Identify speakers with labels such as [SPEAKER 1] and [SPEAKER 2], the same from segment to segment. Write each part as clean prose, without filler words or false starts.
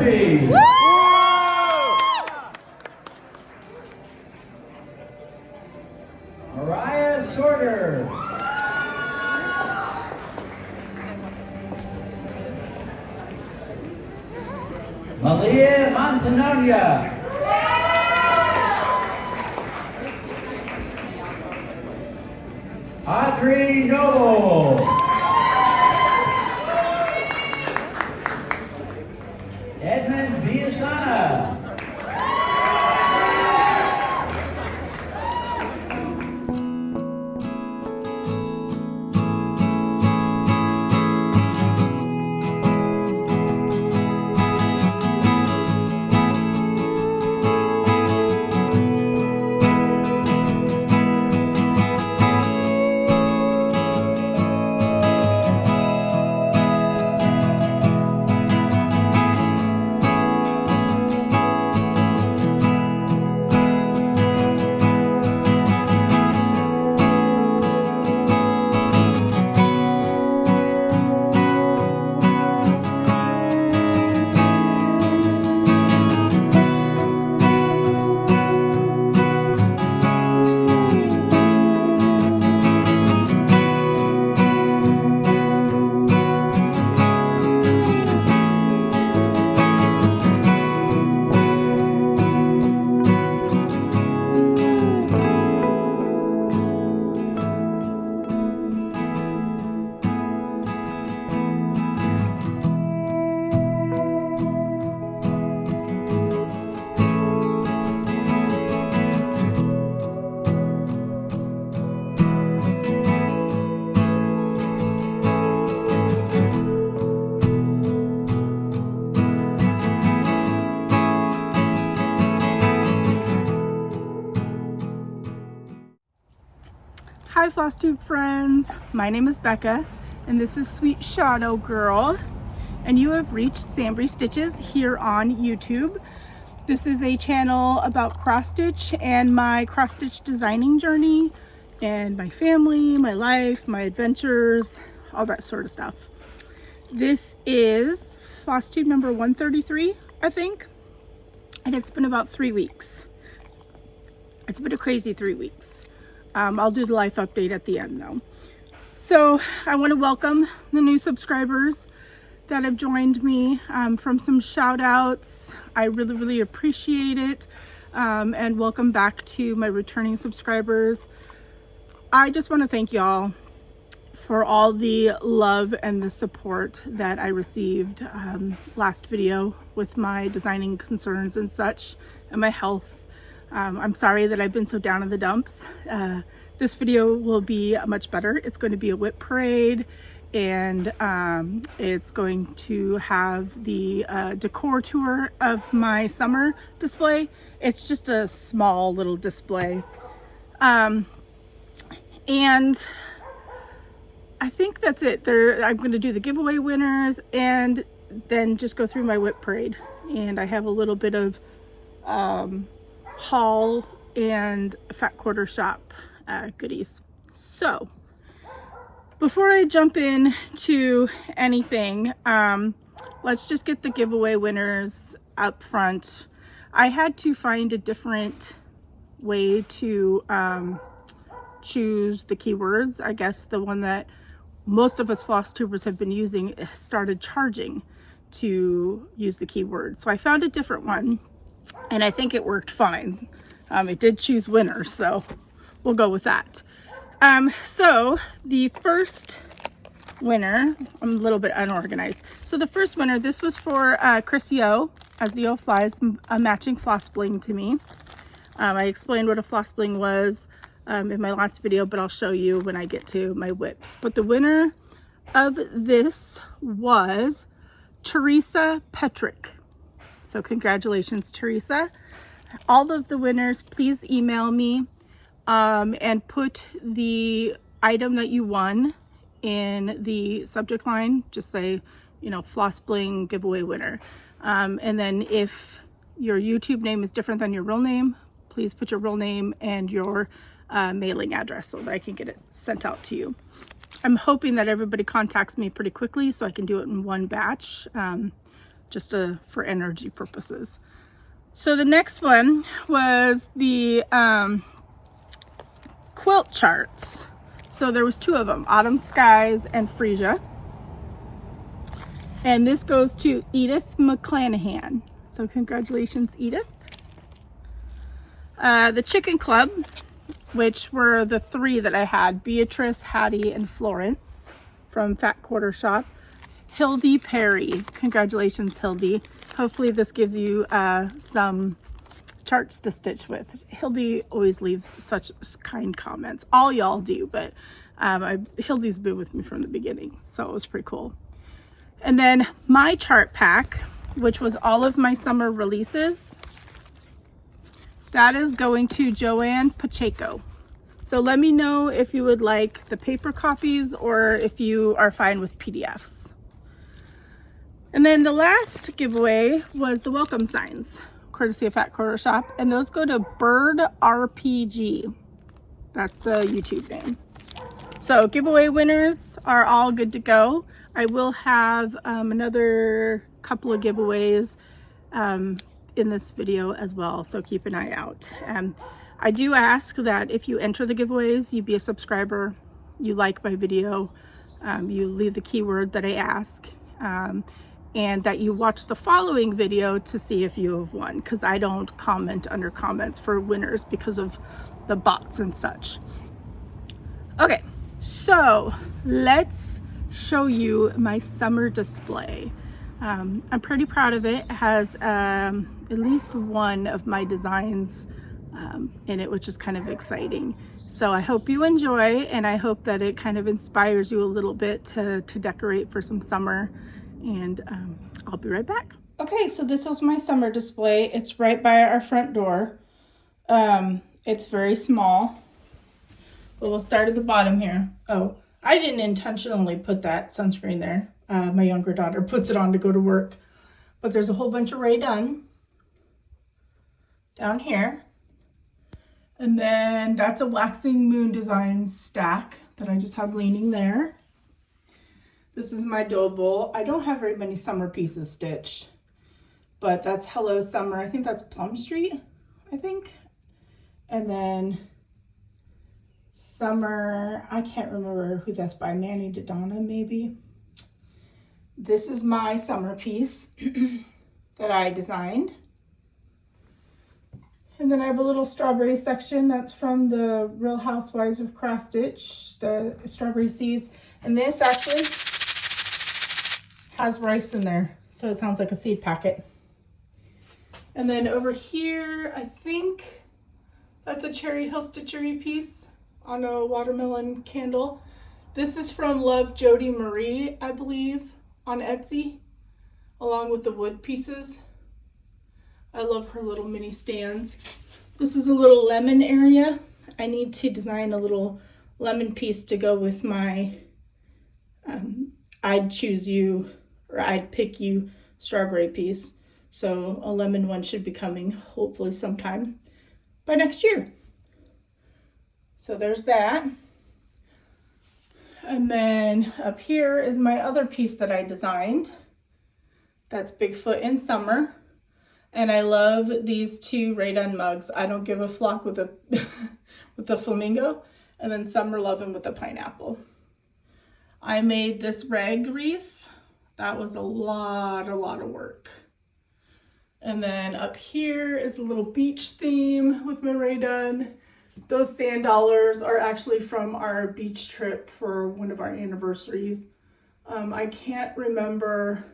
[SPEAKER 1] Murphy.
[SPEAKER 2] Woo!
[SPEAKER 1] Mariah Sorter. Malia Montanonia. Audrey Noble. Edmund Villasana.
[SPEAKER 2] Hi Flosstube friends, my name is Becca and this is Sweet Shadow Girl and you have reached SamBrie Stitches here on YouTube. This is a channel about cross stitch and my cross stitch designing journey and my family, my life, my adventures, all that sort of stuff. This is Flosstube number 133, I think, and it's been about 3 weeks. It's been a crazy 3 weeks. I'll do the life update at the end though. So I want to welcome the new subscribers that have joined me from some shout outs. I really appreciate it. And welcome back to my returning subscribers. I just want to thank y'all for all the love and the support that I received last video with my designing concerns and such and my health. I'm sorry that I've been so down in the dumps. This video will be much better. It's going to be a whip parade and it's going to have the decor tour of my summer display. It's just a small little display. And I think that's it. I'm going to do the giveaway winners and then just go through my whip parade. And I have a little bit of haul and fat quarter shop goodies. So before I jump in to anything, let's just get the giveaway winners up front. I had to find a different way to choose the keywords. I guess the one that most of us Flosstubers have been using started charging to use the keywords. So I found a different one and I think it worked fine. It did choose winners, so we'll go with that. So the first winner, I'm a little bit unorganized. So the first winner, this was for Chris Yoo, as Yoo Flies, a matching floss bling to me. I explained what a floss bling was in my last video, but I'll show you when I get to my whips. But the winner of this was Teresa Petrick. So congratulations, Teresa. All of the winners, please email me and put the item that you won in the subject line. Just say, you know, floss bling giveaway winner. And then if your YouTube name is different than your real name, please put your real name and your mailing address so that I can get it sent out to you. I'm hoping that everybody contacts me pretty quickly so I can do it in one batch. just for energy purposes. So the next one was the quilt charts. So there was 2 of them, Autumn Skies and Freesia. And this goes to Edith McClanahan. So congratulations, Edith. The Chicken Club, which were the 3 that I had, Beatrice, Hattie, and Florence from Fat Quarter Shop. Hildy Perry. Congratulations, Hildy. Hopefully this gives you some charts to stitch with. Hildy always leaves such kind comments. All y'all do, but Hildy's been with me from the beginning, so it was pretty cool. And then my chart pack, which was all of my summer releases, that is going to Joanne Pacheco. So let me know if you would like the paper copies or if you are fine with PDFs. And then the last giveaway was the welcome signs, courtesy of Fat Quarter Shop, and those go to Bird RPG. That's the YouTube name. So giveaway winners are all good to go. I will have another couple of giveaways in this video as well, so keep an eye out. I do ask that if you enter the giveaways, you be a subscriber, you like my video, you leave the keyword that I ask, and that you watch the following video to see if you have won, because I don't comment under comments for winners because of the bots and such. Okay, so let's show you my summer display. I'm pretty proud of it. It has at least one of my designs in it, which is kind of exciting. So I hope you enjoy, and I hope that it kind of inspires you a little bit to decorate for some summer. And I'll be right back. Okay, so this is my summer display. It's right by our front door. It's very small, but we'll start at the bottom here. Oh, I didn't intentionally put that sunscreen there. My younger daughter puts it on to go to work. But there's a whole bunch of Rae Dunn down here. And then that's a Waxing Moon Designs stack that I just have leaning there. This is my dough bowl. I don't have very many summer pieces stitched, but that's Hello Summer. I think that's Plum Street, I think. And then Summer, I can't remember who that's by, Manny Dodonna maybe. This is my summer piece that I designed. And then I have a little strawberry section that's from the Real Housewives of Cross Stitch, the strawberry seeds. And this actually has rice in there, so it sounds like a seed packet. And then over here, I think that's a Cherry Hill Stitchery piece on a watermelon candle. This is from Love Jody Marie, I believe, on Etsy, along with the wood pieces. I love her little mini stands. This is a little lemon area. I need to design a little lemon piece to go with my I'd Choose You or I'd Pick You strawberry piece. So a lemon one should be coming hopefully sometime by next year. So there's that. And then up here is my other piece that I designed. That's Bigfoot in Summer. And I love these 2 Rae Dunn mugs. I Don't Give a Flock with a with the flamingo, and then Summer Lovin' with the pineapple. I made this rag wreath. That was a lot of work. And then up here is a little beach theme with my Rae Dunn. Those sand dollars are actually from our beach trip for one of our anniversaries. I can't remember.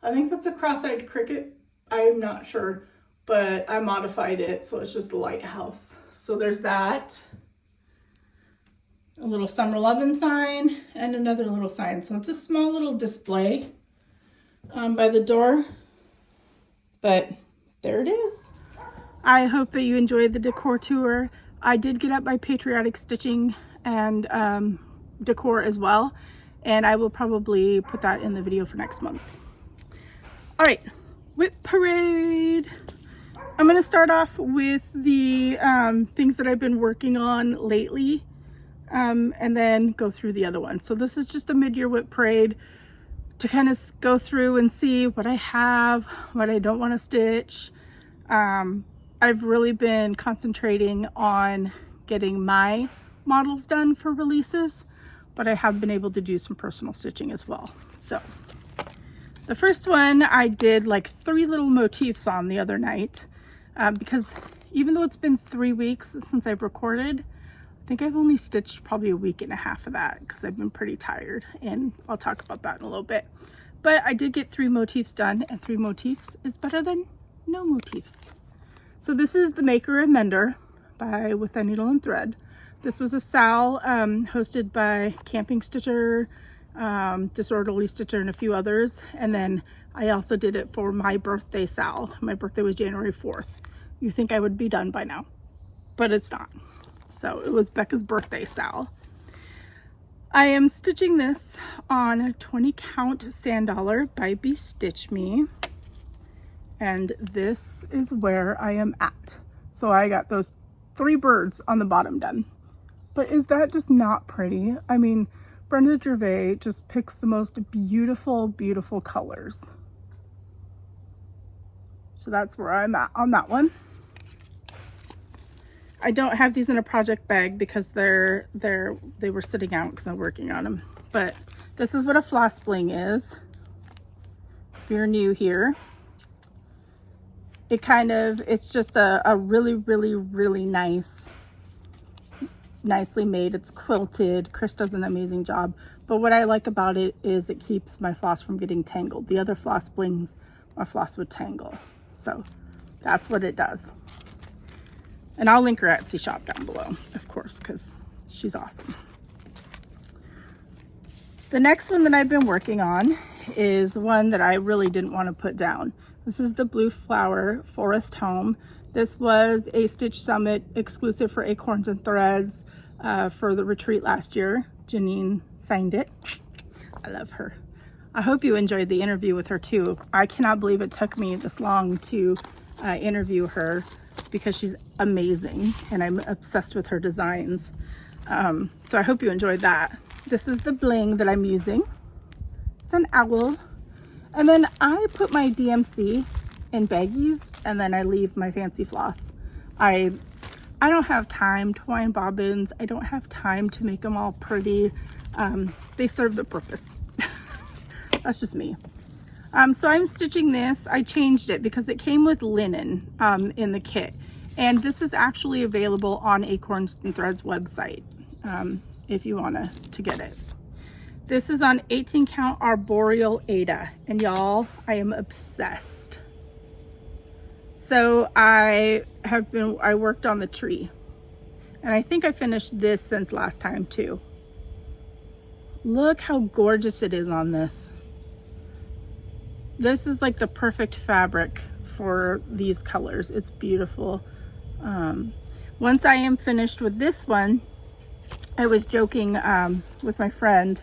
[SPEAKER 2] I think that's a cross-eyed cricket. I'm not sure, but I modified it so it's just a lighthouse. So there's that. A little Summer Lovin' sign and another little sign. So it's a small little display by the door, but there it is. I hope that you enjoyed the decor tour. I did get up my patriotic stitching and decor as well, and I will probably put that in the video for next month. All right. Whip parade. I'm going to start off with the things that I've been working on lately, and then go through the other ones. So this is just a mid-year whip parade to kind of go through and see what I have, what I don't want to stitch. I've really been concentrating on getting my models done for releases, but I have been able to do some personal stitching as well. So the first one I did like 3 little motifs on the other night, because even though it's been 3 weeks since I've recorded, I think I've only stitched probably a week and a half of that because I've been pretty tired, and I'll talk about that in a little bit. But I did get 3 motifs done, and 3 motifs is better than no motifs. So this is the Maker and Mender by With a Needle and Thread. This was a SAL hosted by Camping Stitcher, Disorderly Stitcher, and a few others. And then I also did it for my birthday SAL. My birthday was January 4th. You think I would be done by now, but it's not. So it was Becca's birthday SAL. I am stitching this on 20 count sand dollar by Be Stitch Me. And this is where I am at. So I got those 3 birds on the bottom done. But is that just not pretty? I mean, Brenda Gervais just picks the most beautiful, beautiful colors. So that's where I'm at on that one. I don't have these in a project bag because they were sitting out because I'm working on them. But this is what a floss bling is. If you're new here, it's just a really, really, really nicely made. It's quilted. Chris does an amazing job. But what I like about it is it keeps my floss from getting tangled. The other floss blings, my floss would tangle. So that's what it does. And I'll link her Etsy shop down below, of course, because she's awesome. The next one that I've been working on is one that I really didn't want to put down. This is the Blue Flower Forest Home. This was a Stitch Summit exclusive for Acorns and Threads for the retreat last year. Janine signed it. I love her. I hope you enjoyed the interview with her too. I cannot believe it took me this long to interview her because she's amazing and I'm obsessed with her designs. So I hope you enjoyed that. This is the bling that I'm using. It's an owl. And then I put my DMC in baggies and then I leave my fancy floss. I don't have time to wind bobbins. I don't have time to make them all pretty. They serve the purpose. That's just me. So I'm stitching this. I changed it because it came with linen in the kit. And this is actually available on Acorns and Threads website if you want to get it. This is on 18 count Arboreal Ada. And y'all, I am obsessed. So I worked on the tree. And I think I finished this since last time too. Look how gorgeous it is on this. This is like the perfect fabric for these colors. It's beautiful. Once I am finished with this one, I was joking with my friend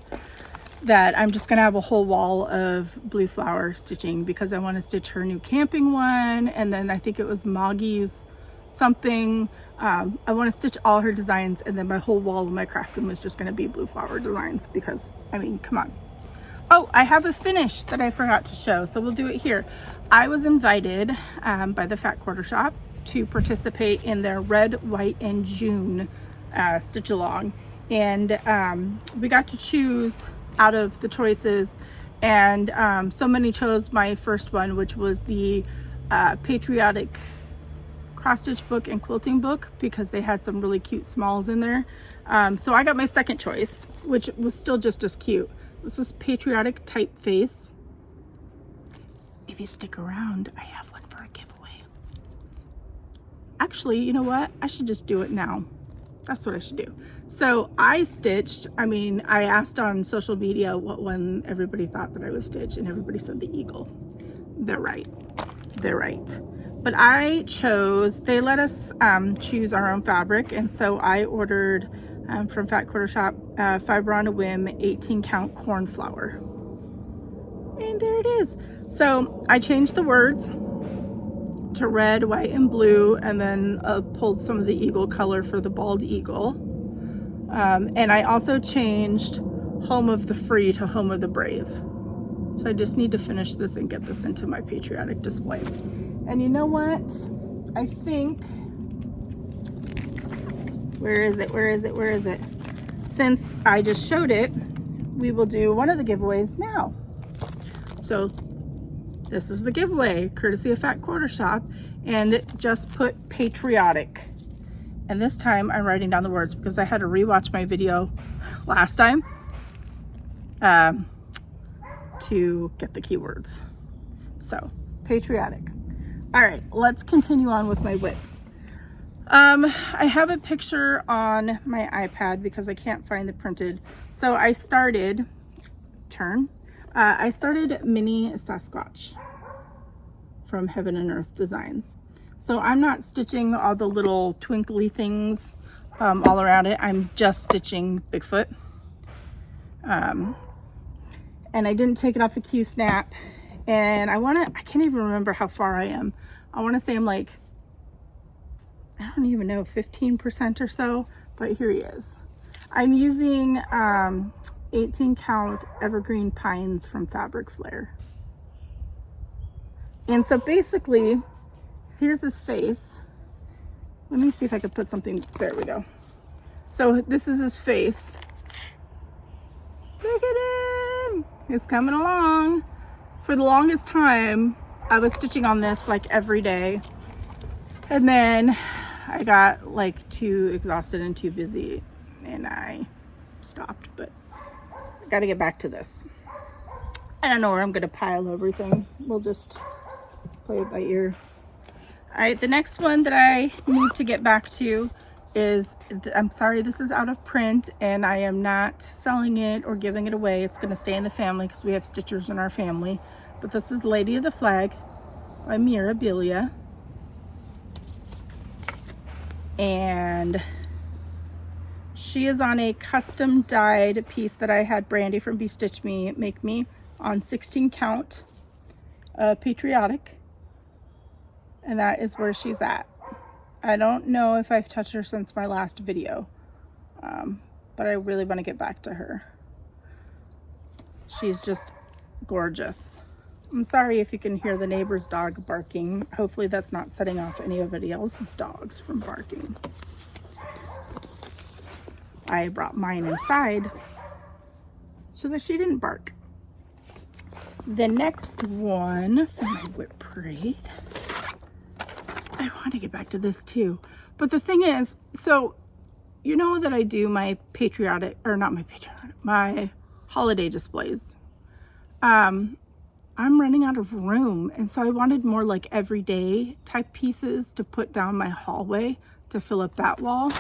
[SPEAKER 2] that I'm just gonna have a whole wall of Blue Flower stitching because I want to stitch her new camping one, and then I think it was Moggy's something. I want to stitch all her designs, and then my whole wall of my craft room is just going to be Blue Flower designs because, I mean, come on. Oh, I have a finish that I forgot to show, so we'll do it here. I was invited by the Fat Quarter Shop to participate in their Red, White, and June stitch along, and we got to choose out of the choices, and so many chose my first one, which was the Patriotic cross stitch book and quilting book because they had some really cute smalls in there. So I got my second choice, which was still just as cute. This is Patriotic Typeface. If you stick around, I have one for a giveaway. Actually, you know what? I should just do it now. That's what I should do. So I stitched, I asked on social media what one everybody thought that I would stitch, and everybody said the eagle. They're right. They're right. But I chose, they let us choose our own fabric, and so I ordered from Fat Quarter Shop Fiber on a Whim 18 count cornflower. And there it is. So I changed the words to red, white, and blue, and then pulled some of the eagle color for the bald eagle. And I also changed Home of the Free to Home of the Brave. So I just need to finish this and get this into my patriotic display. And you know what? I think, where is it? Since I just showed it, we will do one of the giveaways now. So this is the giveaway, courtesy of Fat Quarter Shop, and just put patriotic. And this time I'm writing down the words because I had to rewatch my video last time to get the keywords. So patriotic. All right, let's continue on with my whips. I have a picture on my iPad because I can't find the printed. So I started, I started Mini Sasquatch from Heaven and Earth Designs. So I'm not stitching all the little twinkly things all around it. I'm just stitching Bigfoot. And I didn't take it off the Q-snap. And I can't even remember how far I am. I want to say I'm like, I don't even know, 15% or so, but here he is. I'm using 18 count evergreen pines from Fabric Flare. And so basically, here's his face. Let me see if I could put something, there we go. So this is his face. Look at him, he's coming along. For the longest time, I was stitching on this like every day. And then I got like too exhausted and too busy and I stopped, but I gotta get back to this. I don't know where I'm gonna pile everything. We'll just play it by ear. All right, the next one that I need to get back to is, I'm sorry, this is out of print and I am not selling it or giving it away. It's gonna stay in the family because we have stitchers in our family. But this is Lady of the Flag by Mirabilia. And she is on a custom dyed piece that I had Brandy from Be Stitch Me make me on 16 count patriotic. And that is where she's at. I don't know if I've touched her since my last video, but I really want to get back to her. She's just gorgeous. I'm sorry if you can hear the neighbor's dog barking. Hopefully that's not setting off anybody else's dogs from barking. I brought mine inside so that she didn't bark. The next one for my whip parade, I want to get back to this too. But the thing is, so you know that I do my patriotic, or not my patriotic, my holiday displays. I'm running out of room, and so I wanted more like everyday type pieces to put down my hallway to fill up that wall.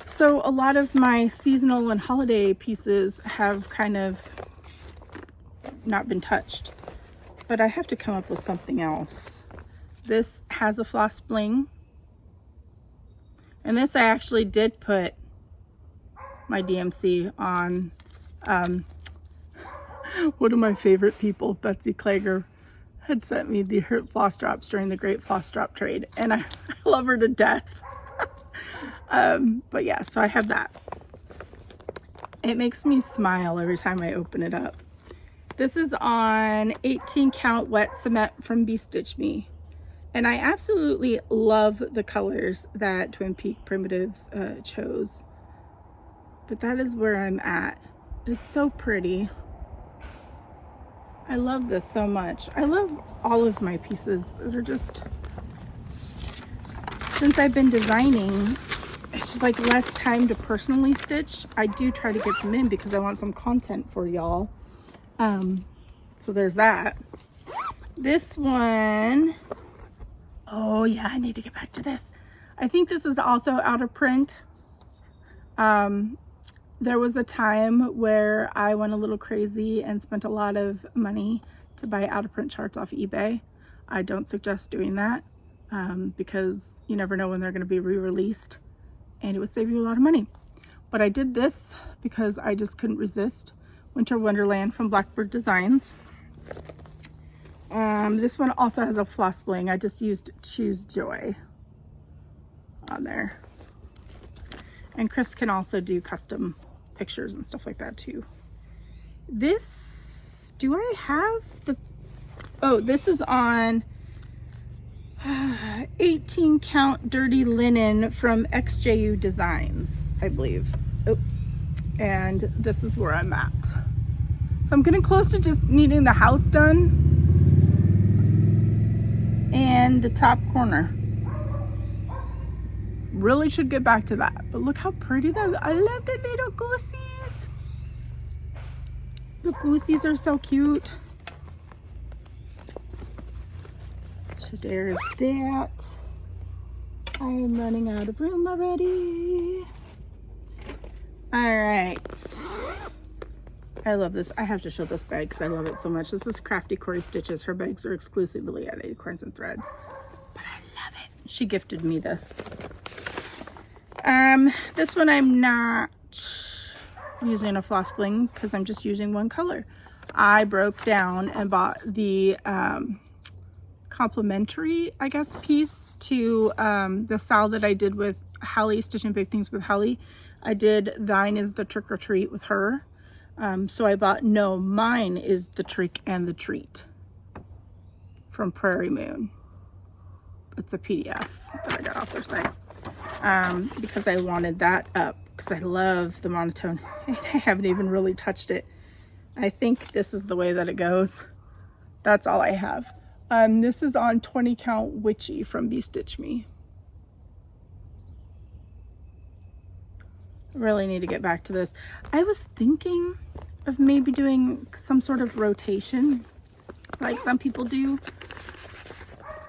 [SPEAKER 2] So a lot of my seasonal and holiday pieces have kind of not been touched, but I have to come up with something else. This has a floss bling, and this I actually did put my DMC on. One of my favorite people, Betsy Klager, had sent me the her floss drops during the Great Floss Drop Trade, and I love her to death. But yeah, so I have that. It makes me smile every time I open it up. This is on 18 count wet cement from Be Stitch Me, and I absolutely love the colors that Twin Peak Primitives chose. But that is where I'm at. It's so pretty. I love this so much. I love all of my pieces. They're just, since I've been designing, it's just like less time to personally stitch. I do try to get some in because I want some content for y'all. So there's that. This one, oh yeah, I need to get back to this. I think this is also out of print. There was a time where I went a little crazy and spent a lot of money to buy out of print charts off eBay. I don't suggest doing that because you never know when they're going to be re-released, and it would save you a lot of money. But I did this because I just couldn't resist. Winter Wonderland from Blackbird Designs. This one also has a floss bling. I just used Choose Joy on there. And Chris can also do custom pictures and stuff like that too. This Do I have the, oh, this is on 18 count dirty linen from XJU Designs, I believe. Oh, and this is where I'm at. So I'm getting close to just needing the house done and the top corner. Really should get back to that. But look how pretty that, I love the little goosies. The goosies are so cute. So there's that. I am running out of room already. All right. I love this. I have to show this bag because I love it so much. This is Crafty Corey Stitches. Her bags are exclusively at Acorns and Threads. But I love it. She gifted me this. This one I'm not using a floss bling because I'm just using one color. I broke down and bought the complimentary, I guess, piece to the style that I did with Hallie, Stitching Big Things with Hallie. I did Thine is the Trick or Treat with her. So I bought No, Mine is the Trick and the Treat from Prairie Moon. It's a PDF that I got off their site because I wanted that up because I love the monotone. And I haven't even really touched it. I think this is the way that it goes. That's all I have. This is on 20 count Witchy from Be Stitch Me. I really need to get back to this. I was thinking of maybe doing some sort of rotation like some people do,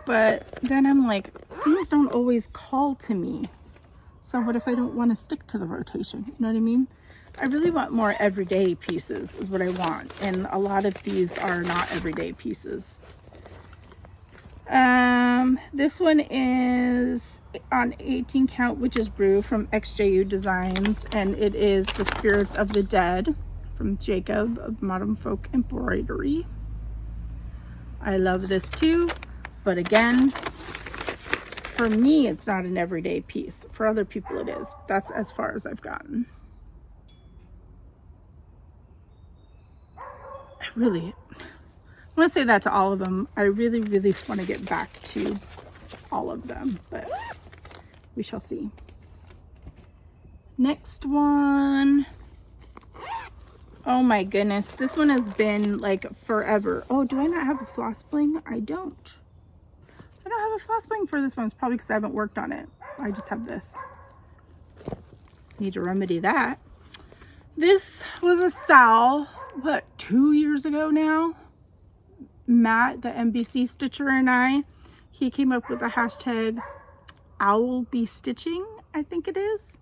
[SPEAKER 2] but then I'm like, things don't always call to me. So what if I don't want to stick to the rotation? You know what I mean? I really want more everyday pieces is what I want, and a lot of these are not everyday pieces. This one is on 18 count Witch's Brew from XJU Designs, and it is the Spirits of the Dead from Jacob of Modern Folk Embroidery. I love this too, but again, for me, it's not an everyday piece. For other people, it is. That's as far as I've gotten. I want to say that to all of them. I really, really want to get back to all of them, but we shall see. Next one. Oh my goodness. This one has been like forever. Oh, do I not have a floss bling? I don't. I don't have a floss bling for this one. It's probably because I haven't worked on it. I just have this. Need to remedy that. This was a Sal, what, 2 years ago now? Matt, the MBC Stitcher, and he came up with a hashtag Owl Be Stitching, I think it is.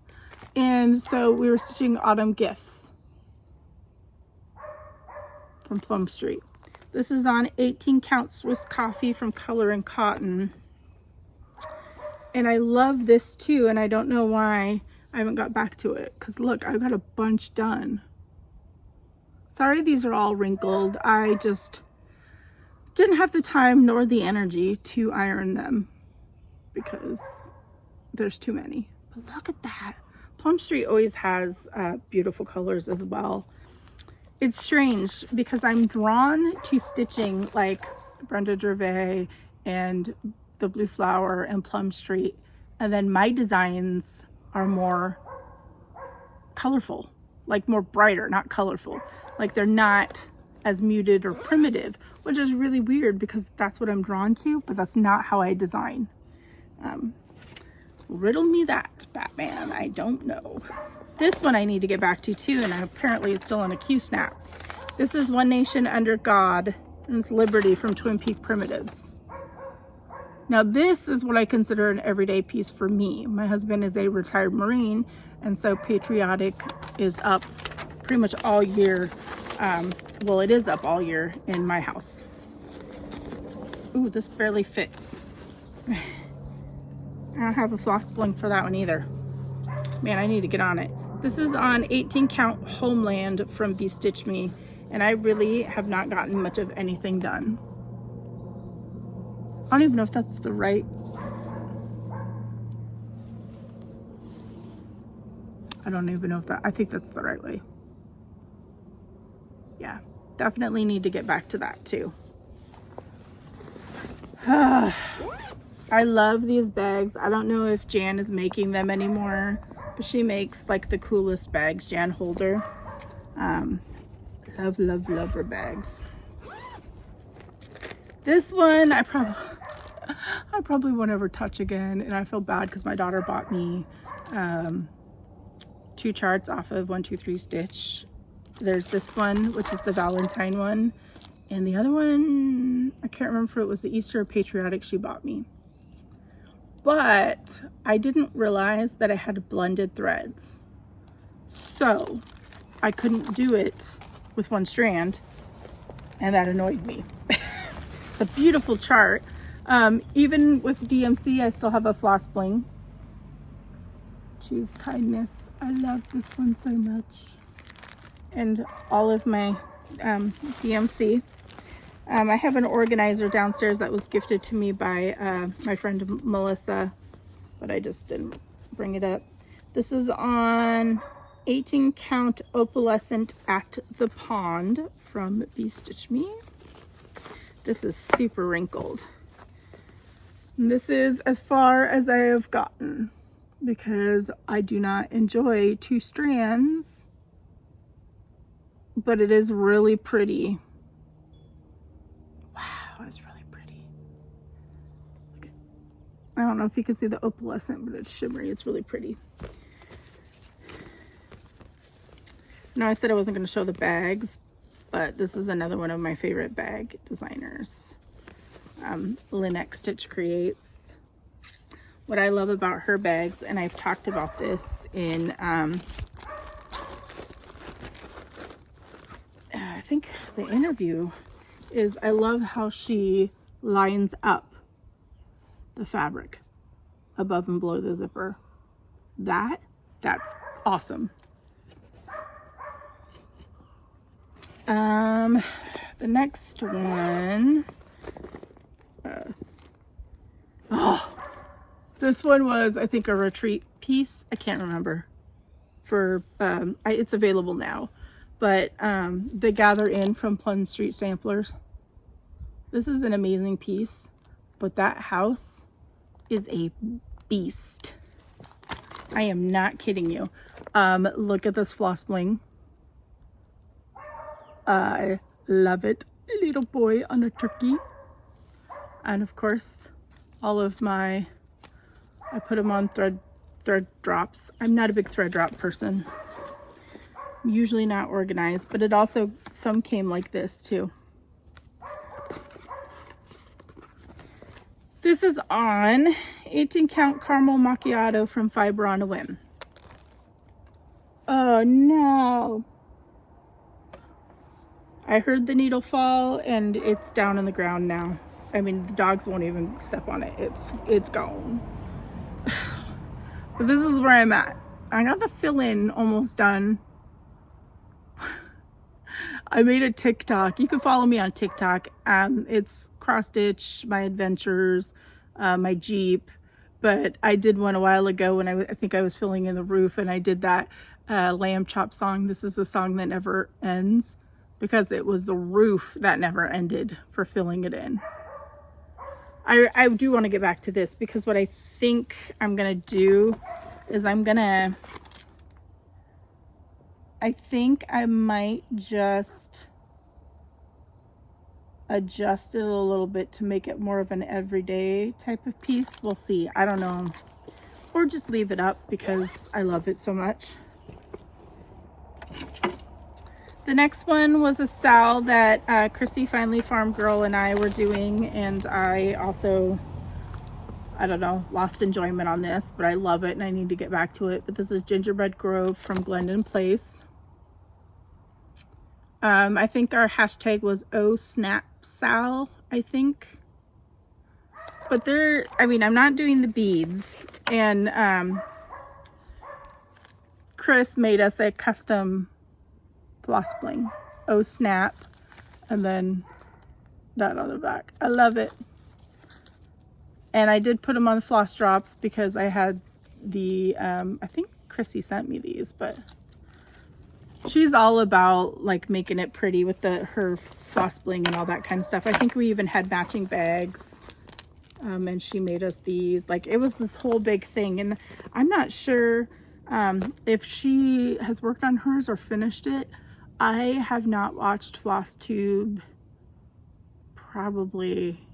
[SPEAKER 2] And so we were stitching autumn gifts from Plum Street. This is on 18 count Swiss Coffee from Color and Cotton. And I love this too, and I don't know why I haven't got back to it, because look, I've got a bunch done. Sorry these are all wrinkled. I just didn't have the time nor the energy to iron them because there's too many. But look at that. Plum Street always has beautiful colors as well. It's strange because I'm drawn to stitching like Brenda Gervais and the Blue Flower and Plum Street, and then my designs are more colorful, like more brighter, not colorful. Like they're not as muted or primitive, which is really weird because that's what I'm drawn to, but that's not how I design. Riddle me that, Batman. I don't know. This one I need to get back to too, and apparently it's still on a Q-snap. This is One Nation Under God, and it's Liberty from Twin Peak Primitives. Now this is what I consider an everyday piece for me. My husband is a retired Marine, and so Patriotic is up pretty much all year. Well, it is up all year in my house. Ooh, this barely fits. I don't have a floss bling for that one either. Man, I need to get on it. This is on 18 count Homeland from Be Stitch Me, and I really have not gotten much of anything done. I don't even know if that's the right. I don't even know if that, I think that's the right way. Yeah, definitely need to get back to that too. I love these bags. I don't know if Jan is making them anymore, but she makes like the coolest bags. Jan Holder. Love, love, love her bags. This one I probably won't ever touch again, and I feel bad because my daughter bought me 2 charts off of 123 Stitch. There's this one, which is the Valentine one, and the other one, I can't remember if it was the Easter or Patriotic she bought me. But I didn't realize that I had blended threads, so I couldn't do it with one strand, and that annoyed me. It's a beautiful chart. Even with DMC, I still have a floss bling. Choose Kindness. I love this one so much. And all of my DMC. I have an organizer downstairs that was gifted to me by my friend Melissa, but I just didn't bring it up. This is on 18 count opalescent at the pond from Be Stitch Me. This is super wrinkled. And this is as far as I have gotten because I do not enjoy 2 strands, but it is really pretty. Wow, it's really pretty. I don't know if you can see the opalescent, but it's shimmery. It's really pretty. No, I said I wasn't going to show the bags, but this is another one of my favorite bag designers. Lynette Stitch Creates. What I love about her bags, and I've talked about this in, I think the interview, is I love how she lines up the fabric above and below the zipper. That's awesome. The next one, this one was, I think, a retreat piece. I can't remember. For it's available now, but the Gather In from Plum Street Samplers. This is an amazing piece, but that house is a beast. I am not kidding you. Look at this floss bling. I love it. Little boy on a turkey. And of course, all of my, I put them on thread drops. I'm not a big thread drop person. I'm usually not organized, but it also, some came like this too. This is on 18 count caramel macchiato from Fiber on a Whim. Oh no. I heard the needle fall and it's down on the ground now. I mean, the dogs won't even step on it. It's gone. But this is where I'm at. I got the fill-in almost done. I made a TikTok. You can follow me on TikTok. It's cross stitch, my adventures, my Jeep. But I did one a while ago when I think I was filling in the roof, and I did that lamb chop song. This is the song that never ends, because it was the roof that never ended for filling it in. I do want to get back to this, because what I think I'm going to do is I think I might just adjust it a little bit to make it more of an everyday type of piece. We'll see. I don't know. Or just leave it up because I love it so much. The next one was a sal that Chrissy Finally Farm Girl and I were doing, and I also, I don't know, lost enjoyment on this, but I love it and I need to get back to it. But this is Gingerbread Grove from Glendon Place. I think our hashtag was #OhSnapSal, I think. But I'm not doing the beads, and Chris made us a custom floss bling. Oh snap. And then that on the back. I love it. And I did put them on the floss drops because I had the, I think Chrissy sent me these, but she's all about like making it pretty with her floss bling and all that kind of stuff. I think we even had matching bags. And she made us these. Like, it was this whole big thing. And I'm not sure if she has worked on hers or finished it. I have not watched Flosstube probably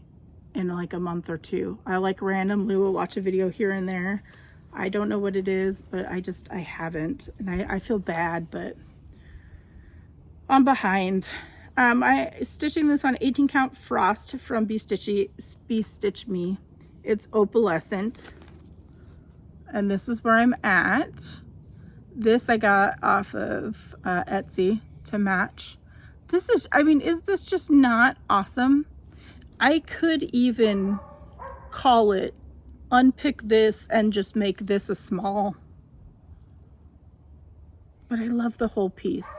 [SPEAKER 2] in like a month or two. I like randomly will watch a video here and there. I don't know what it is, but I haven't. And I feel bad, but I'm behind. I stitching this on 18 count frost from Be Stitch Me. It's opalescent, and this is where I'm at. This I got off of Etsy to match. This is, I mean, is this just not awesome? I could even call it, unpick this and just make this a small, but I love the whole piece.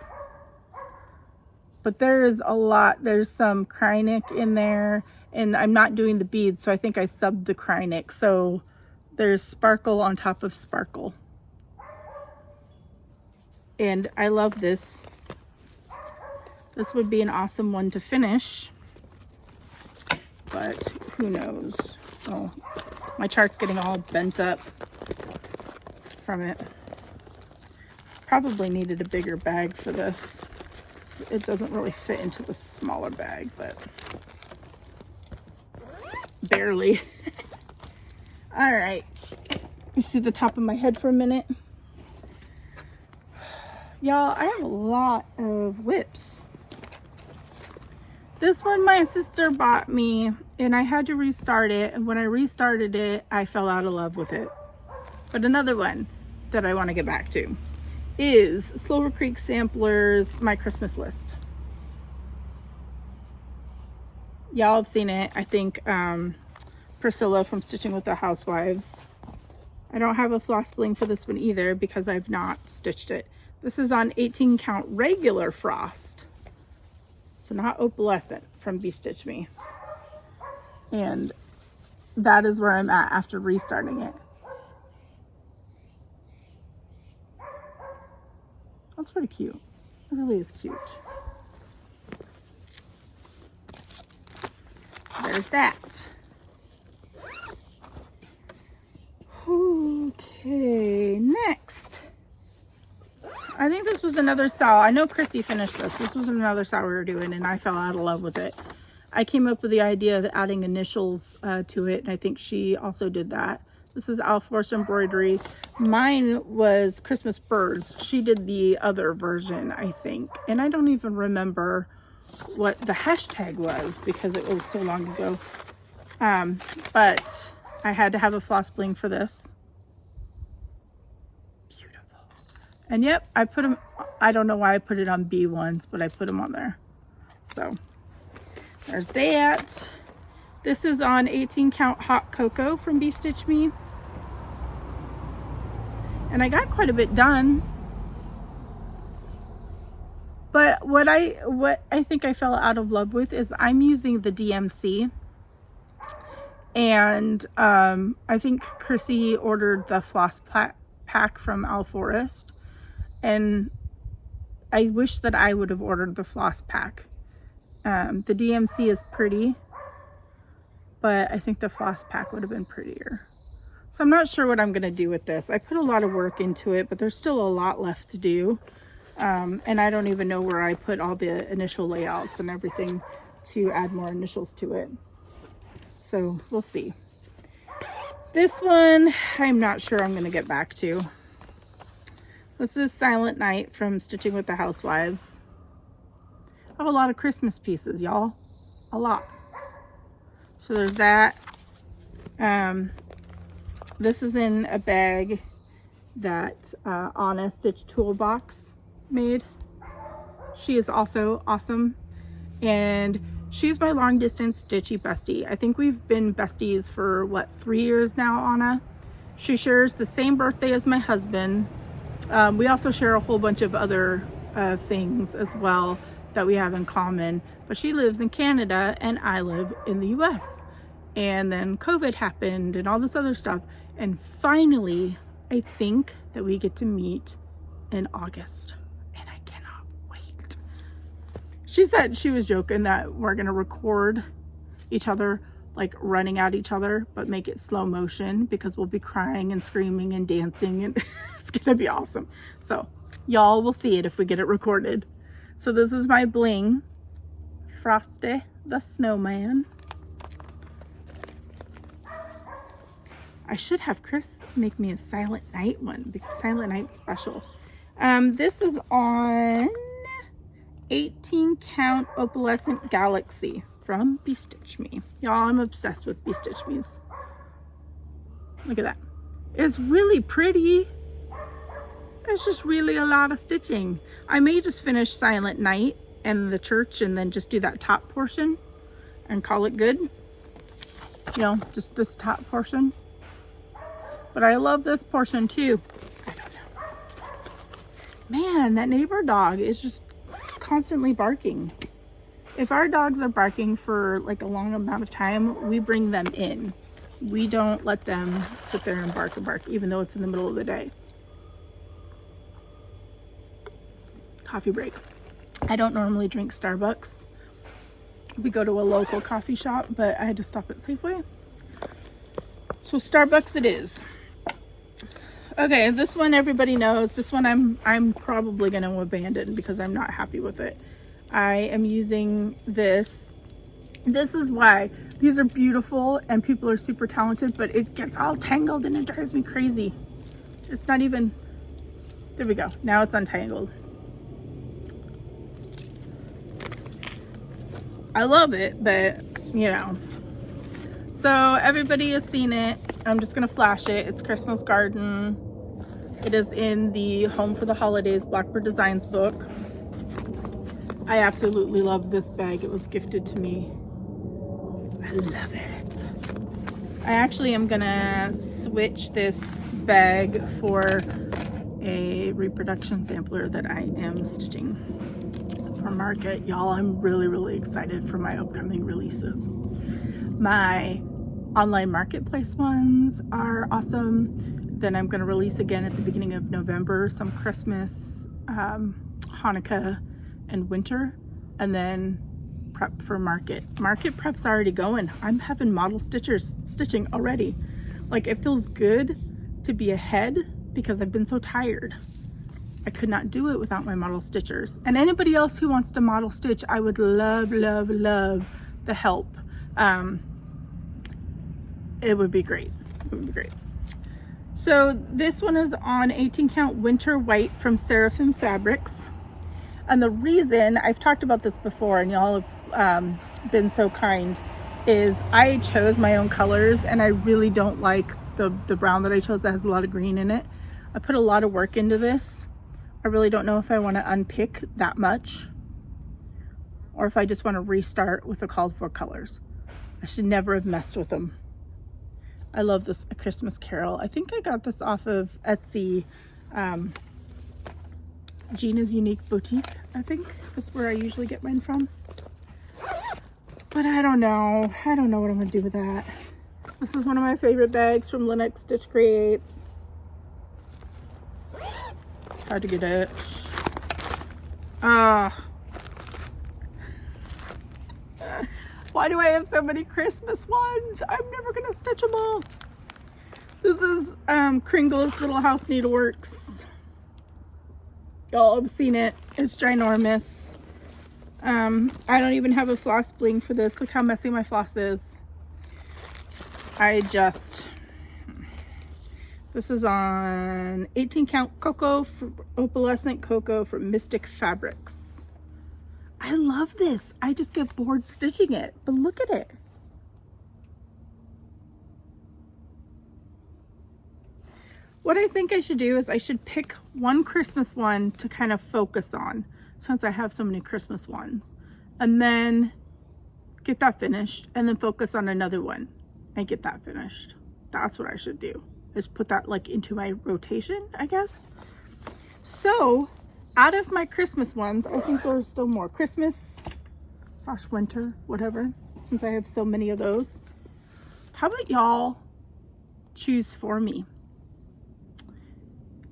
[SPEAKER 2] But there is a lot. There's some Krynic in there, and I'm not doing the beads, so I think I subbed the Krynic. So there's sparkle on top of sparkle. And I love this. This would be an awesome one to finish, but who knows? Oh, my chart's getting all bent up from it. Probably needed a bigger bag for this. It doesn't really fit into the smaller bag, but barely. All right, you see the top of my head for a minute? Y'all, I have a lot of whips. This one my sister bought me, and I had to restart it, and when I restarted it, I fell out of love with it. But another one that I want to get back to is Silver Creek Samplers, My Christmas List. Y'all have seen it. I think Priscilla from Stitching with the Housewives. I don't have a floss bling for this one either because I've not stitched it. This is on 18 count regular frost. So not opalescent from Be Stitch Me. And that is where I'm at after restarting it. That's pretty cute. It really is cute. There's that. Okay, next. I think this was another sow. I know Chrissy finished this. This was another sow we were doing, and I fell out of love with it. I came up with the idea of adding initials to it, and I think she also did that. This is Alforce embroidery. Mine was Christmas birds. She did the other version, I think. And I don't even remember what the hashtag was because it was so long ago. But I had to have a floss bling for this. Beautiful. And yep, I put them, I don't know why I put it on B ones, but I put them on there. So there's that. This is on 18 count hot cocoa from Be Stitch Me. And I got quite a bit done. But what I think I fell out of love with is I'm using the DMC. And I think Chrissy ordered the floss pack from Alforest. And I wish that I would have ordered the floss pack. The DMC is pretty, but I think the floss pack would have been prettier. So I'm not sure what I'm going to do with this. I put a lot of work into it, but there's still a lot left to do. And I don't even know where I put all the initial layouts and everything to add more initials to it. So we'll see. This one, I'm not sure I'm going to get back to. This is Silent Night from Stitching with the Housewives. I have a lot of Christmas pieces, y'all. A lot. So there's that. This is in a bag that Anna Stitch Toolbox made. She is also awesome. And she's my long distance stitchy bestie. I think we've been besties for what, 3 years now, Anna? She shares the same birthday as my husband. We also share a whole bunch of other things as well that we have in common, but she lives in Canada and I live in the US. And then COVID happened and all this other stuff. And finally, I think that we get to meet in August. And I cannot She said she was joking that we're gonna record each other like running at each other, but make it slow motion because we'll be crying and screaming and dancing, and it's gonna be awesome. So y'all will see it if we get it recorded. So this is my bling, Frosty the Snowman. I should have Chris make me a Silent Night one because Silent Night's special. This is on 18 Count Opalescent Galaxy from Stitch Me. Y'all, I'm obsessed with Stitch Me's. Look at that. It's really pretty. It's just really a lot of stitching. I may just finish Silent Night and the church and then just do that top portion and call it good. You know, just this top portion. But I love this portion too. I don't know. Man, that neighbor dog is just constantly barking. If our dogs are barking for like a long amount of time, we bring them in. We don't let them sit there and bark, even though it's in the middle of the day. Coffee break. I don't normally drink Starbucks. We go to a local coffee shop, but I had to stop at Safeway. So Starbucks it is. Okay, this one everybody knows. This one I'm probably going to abandon because I'm not happy with it. I am using this. This is why. These are beautiful and people are super talented, but it gets all tangled and it drives me crazy. It's not even... There we go. Now it's untangled. I love it, but you know. So everybody has seen it. I'm just gonna flash it. It's Christmas Garden. It is in the Home for the Holidays Blackbird Designs book. I absolutely love this bag. It was gifted to me. I love it. I actually am gonna switch this bag for a reproduction sampler that I am stitching for market. Y'all, I'm really excited for my upcoming releases. My online marketplace ones are awesome. Then I'm going to release again at the beginning of November some Christmas, Hanukkah, and winter, and then prep for market. Market prep's already going. I'm having model stitching already. Like, it feels good to be ahead because I've been so tired. I could not do it without my model stitchers. And anybody else who wants to model stitch, I would love the help. It would be great. It would be great. So this one is on 18 count winter white from Seraphim Fabrics. And the reason, I've talked about this before and y'all have been so kind, is I chose my own colors and I really don't like the brown that I chose that has a lot of green in it. I put a lot of work into this. I really don't know if I want to unpick that much or if I just want to restart with the called for colors. I should never have messed with them. I love this A Christmas Carol. I think I got this off of Etsy. Gina's Unique Boutique, I think. That's where I usually get mine from. But I don't know. I don't know what I'm going to do with that. This is one of my favorite bags from Lenox Stitch Creates. Hard to get it. Why do I have so many Christmas ones? I'm never gonna stitch them all. This is Kringle's Little House Needleworks. Y'all have seen it. It's ginormous. I don't even have a floss bling for this. Look how messy my floss is. This is on 18 count cocoa, opalescent cocoa from Mystic Fabrics. I love this. I just get bored stitching it, but look at it. What I think I should do is I should pick one Christmas one to kind of focus on, since I have so many Christmas ones, and then get that finished and then focus on another one and get that finished. That's what I should do, is put that like into my rotation, I guess. So out of my Christmas ones, I think there's still more Christmas / winter, whatever, since I have so many of those. How about y'all choose for me?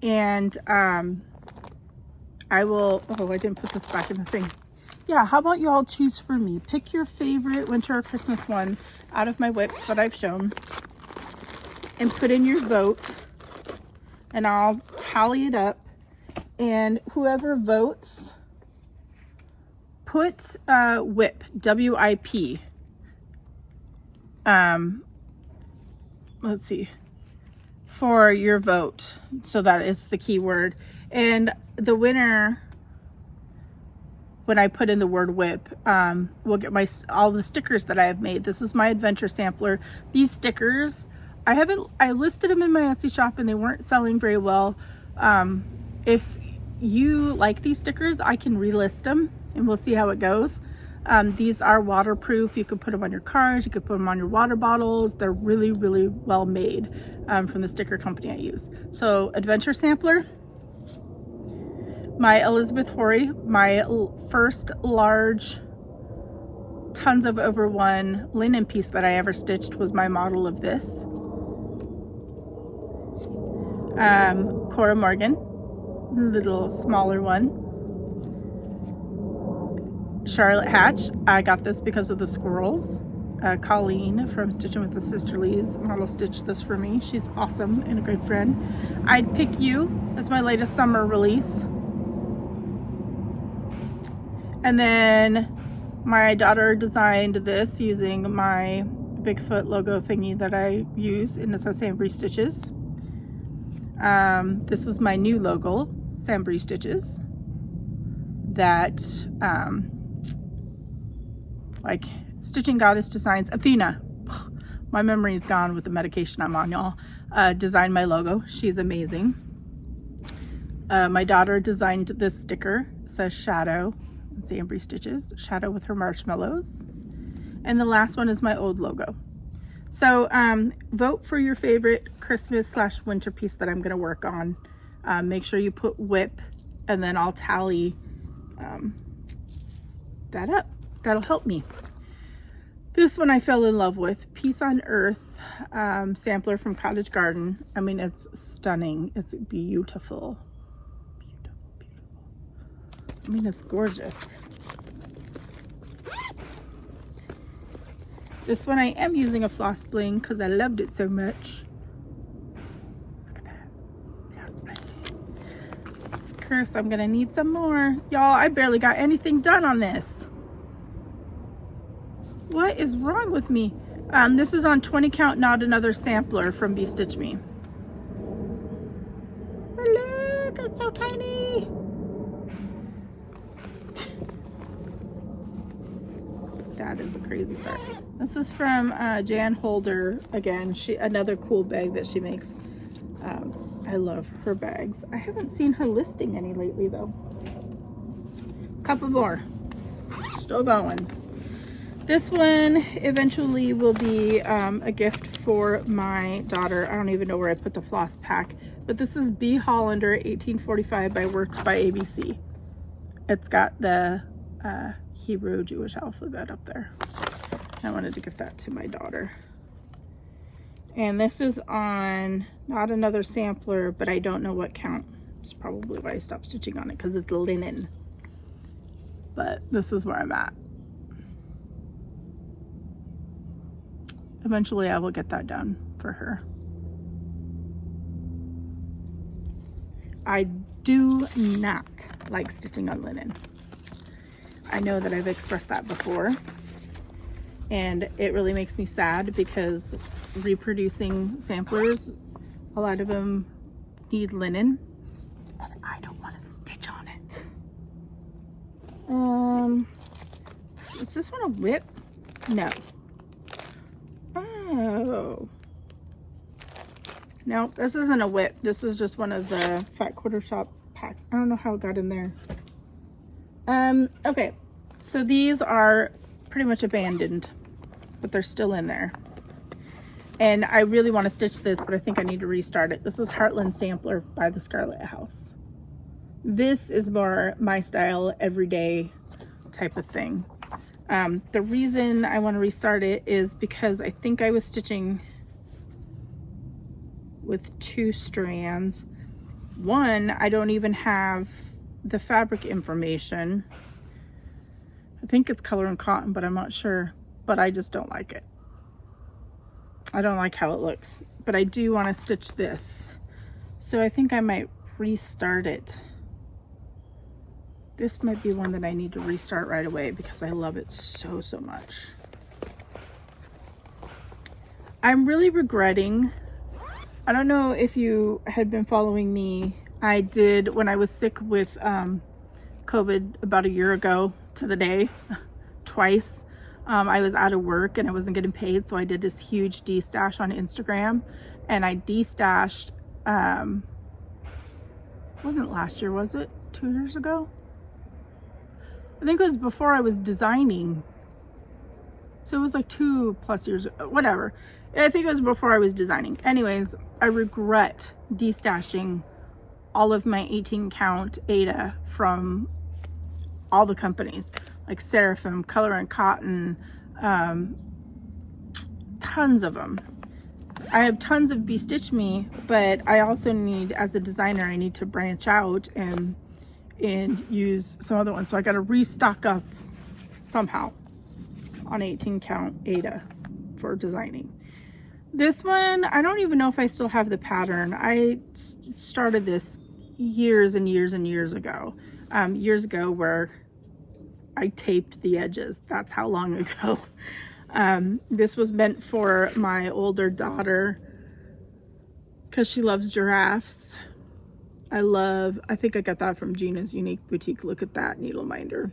[SPEAKER 2] And I will, oh, I didn't put this back in the thing. yeah, how about you all choose for me? Pick your favorite winter or Christmas one out of my whips that I've shown and put in your vote, and I'll tally it up. And whoever votes, put WIP, W-I-P. Let's see, for your vote, so that it's the keyword. And the winner, when I put in the word WIP, will get all the stickers that I have made. This is my adventure sampler. These stickers, I listed them in my Etsy shop and they weren't selling very well. If you like these stickers, I can relist them and we'll see how it goes. These are waterproof. You could put them on your cars, you could put them on your water bottles. They're really, really well made from the sticker company I use. So adventure sampler, my Elizabeth Horry, my first large tons of over one linen piece that I ever stitched was my model of this. Cora Morgan, little smaller one. Charlotte Hatch, I got this because of the squirrels. Colleen from Stitching with the Sisterlies model stitched this for me. She's awesome and a good friend. I'd Pick You as my latest summer release. And then my daughter designed this using my Bigfoot logo thingy that I use, and it says SamBrie Stitches. This is my new logo, SamBrie Stitches, that like Stitching Goddess Designs, Athena, my memory's gone with the medication I'm on, y'all, designed my logo. She's amazing. My daughter designed this sticker. It says Shadow, SamBrie Stitches, Shadow with her marshmallows. And the last one is my old logo. So vote for your favorite Christmas/winter piece that I'm going to work on. Make sure you put WIP, and then I'll tally that up. That'll help me. This one I fell in love with, Peace on Earth sampler from Cottage Garden. I mean, it's stunning. It's beautiful. Beautiful, beautiful. I mean, it's gorgeous. This one I am using a floss bling because I loved it so much. Look at that. Floss bling. Curse, I'm gonna need some more. Y'all, I barely got anything done on this. What is wrong with me? This is on 20 count, not another sampler from Be Stitch Me. Oh, look, it's so tiny. That is a crazy start. This is from Jan Holder. Again, another cool bag that she makes. I love her bags. I haven't seen her listing any lately though. Couple more. Still going. This one eventually will be a gift for my daughter. I don't even know where I put the floss pack, but this is B. Hollander 1845 by Works by ABC. It's got the Hebrew Jewish alphabet up there. I wanted to give that to my daughter. And this is on not another sampler, but I don't know what count. It's probably why I stopped stitching on it, because it's linen. But this is where I'm at. Eventually I will get that done for her. I do not like stitching on linen. I know that I've expressed that before, and it really makes me sad because reproducing samplers, a lot of them need linen, and I don't want to stitch on it. Is this one a WIP? No. Oh. No, this isn't a WIP. This is just one of the Fat Quarter Shop packs. I don't know how it got in there. Okay, so these are pretty much abandoned, but they're still in there. And I really want to stitch this, but I think I need to restart it. This is Heartland Sampler by the Scarlet House. This is more my style, everyday type of thing. The reason I want to restart it is because I think I was stitching with 2 strands. One, I don't even have the fabric information. I think it's color and cotton, but I'm not sure. But I just don't like it. I don't like how it looks. But I do want to stitch this. So I think I might restart it. This might be one that I need to restart right away because I love it so, so much. I'm really regretting, I don't know if you had been following me, I did, when I was sick with COVID about a year ago to the day, twice, I was out of work and I wasn't getting paid, so I did this huge de-stash on Instagram, and I de-stashed, wasn't last year, was it? 2 years ago? I think it was before I was designing. So it was like 2+ years, whatever. I think it was before I was designing. Anyways, I regret de-stashing all of my 18 count Aida from all the companies, like Seraphim, Color and Cotton, tons of them. I have tons of Be Stitch Me, but I also need, as a designer, I need to branch out and use some other ones. So I got to restock up somehow on 18 count Aida for designing. This one, I don't even know if I still have the pattern. I started this years and years and years ago. Years ago, where I taped the edges. That's how long ago. This was meant for my older daughter because she loves giraffes. I think I got that from Gina's Unique Boutique. Look at that needle minder.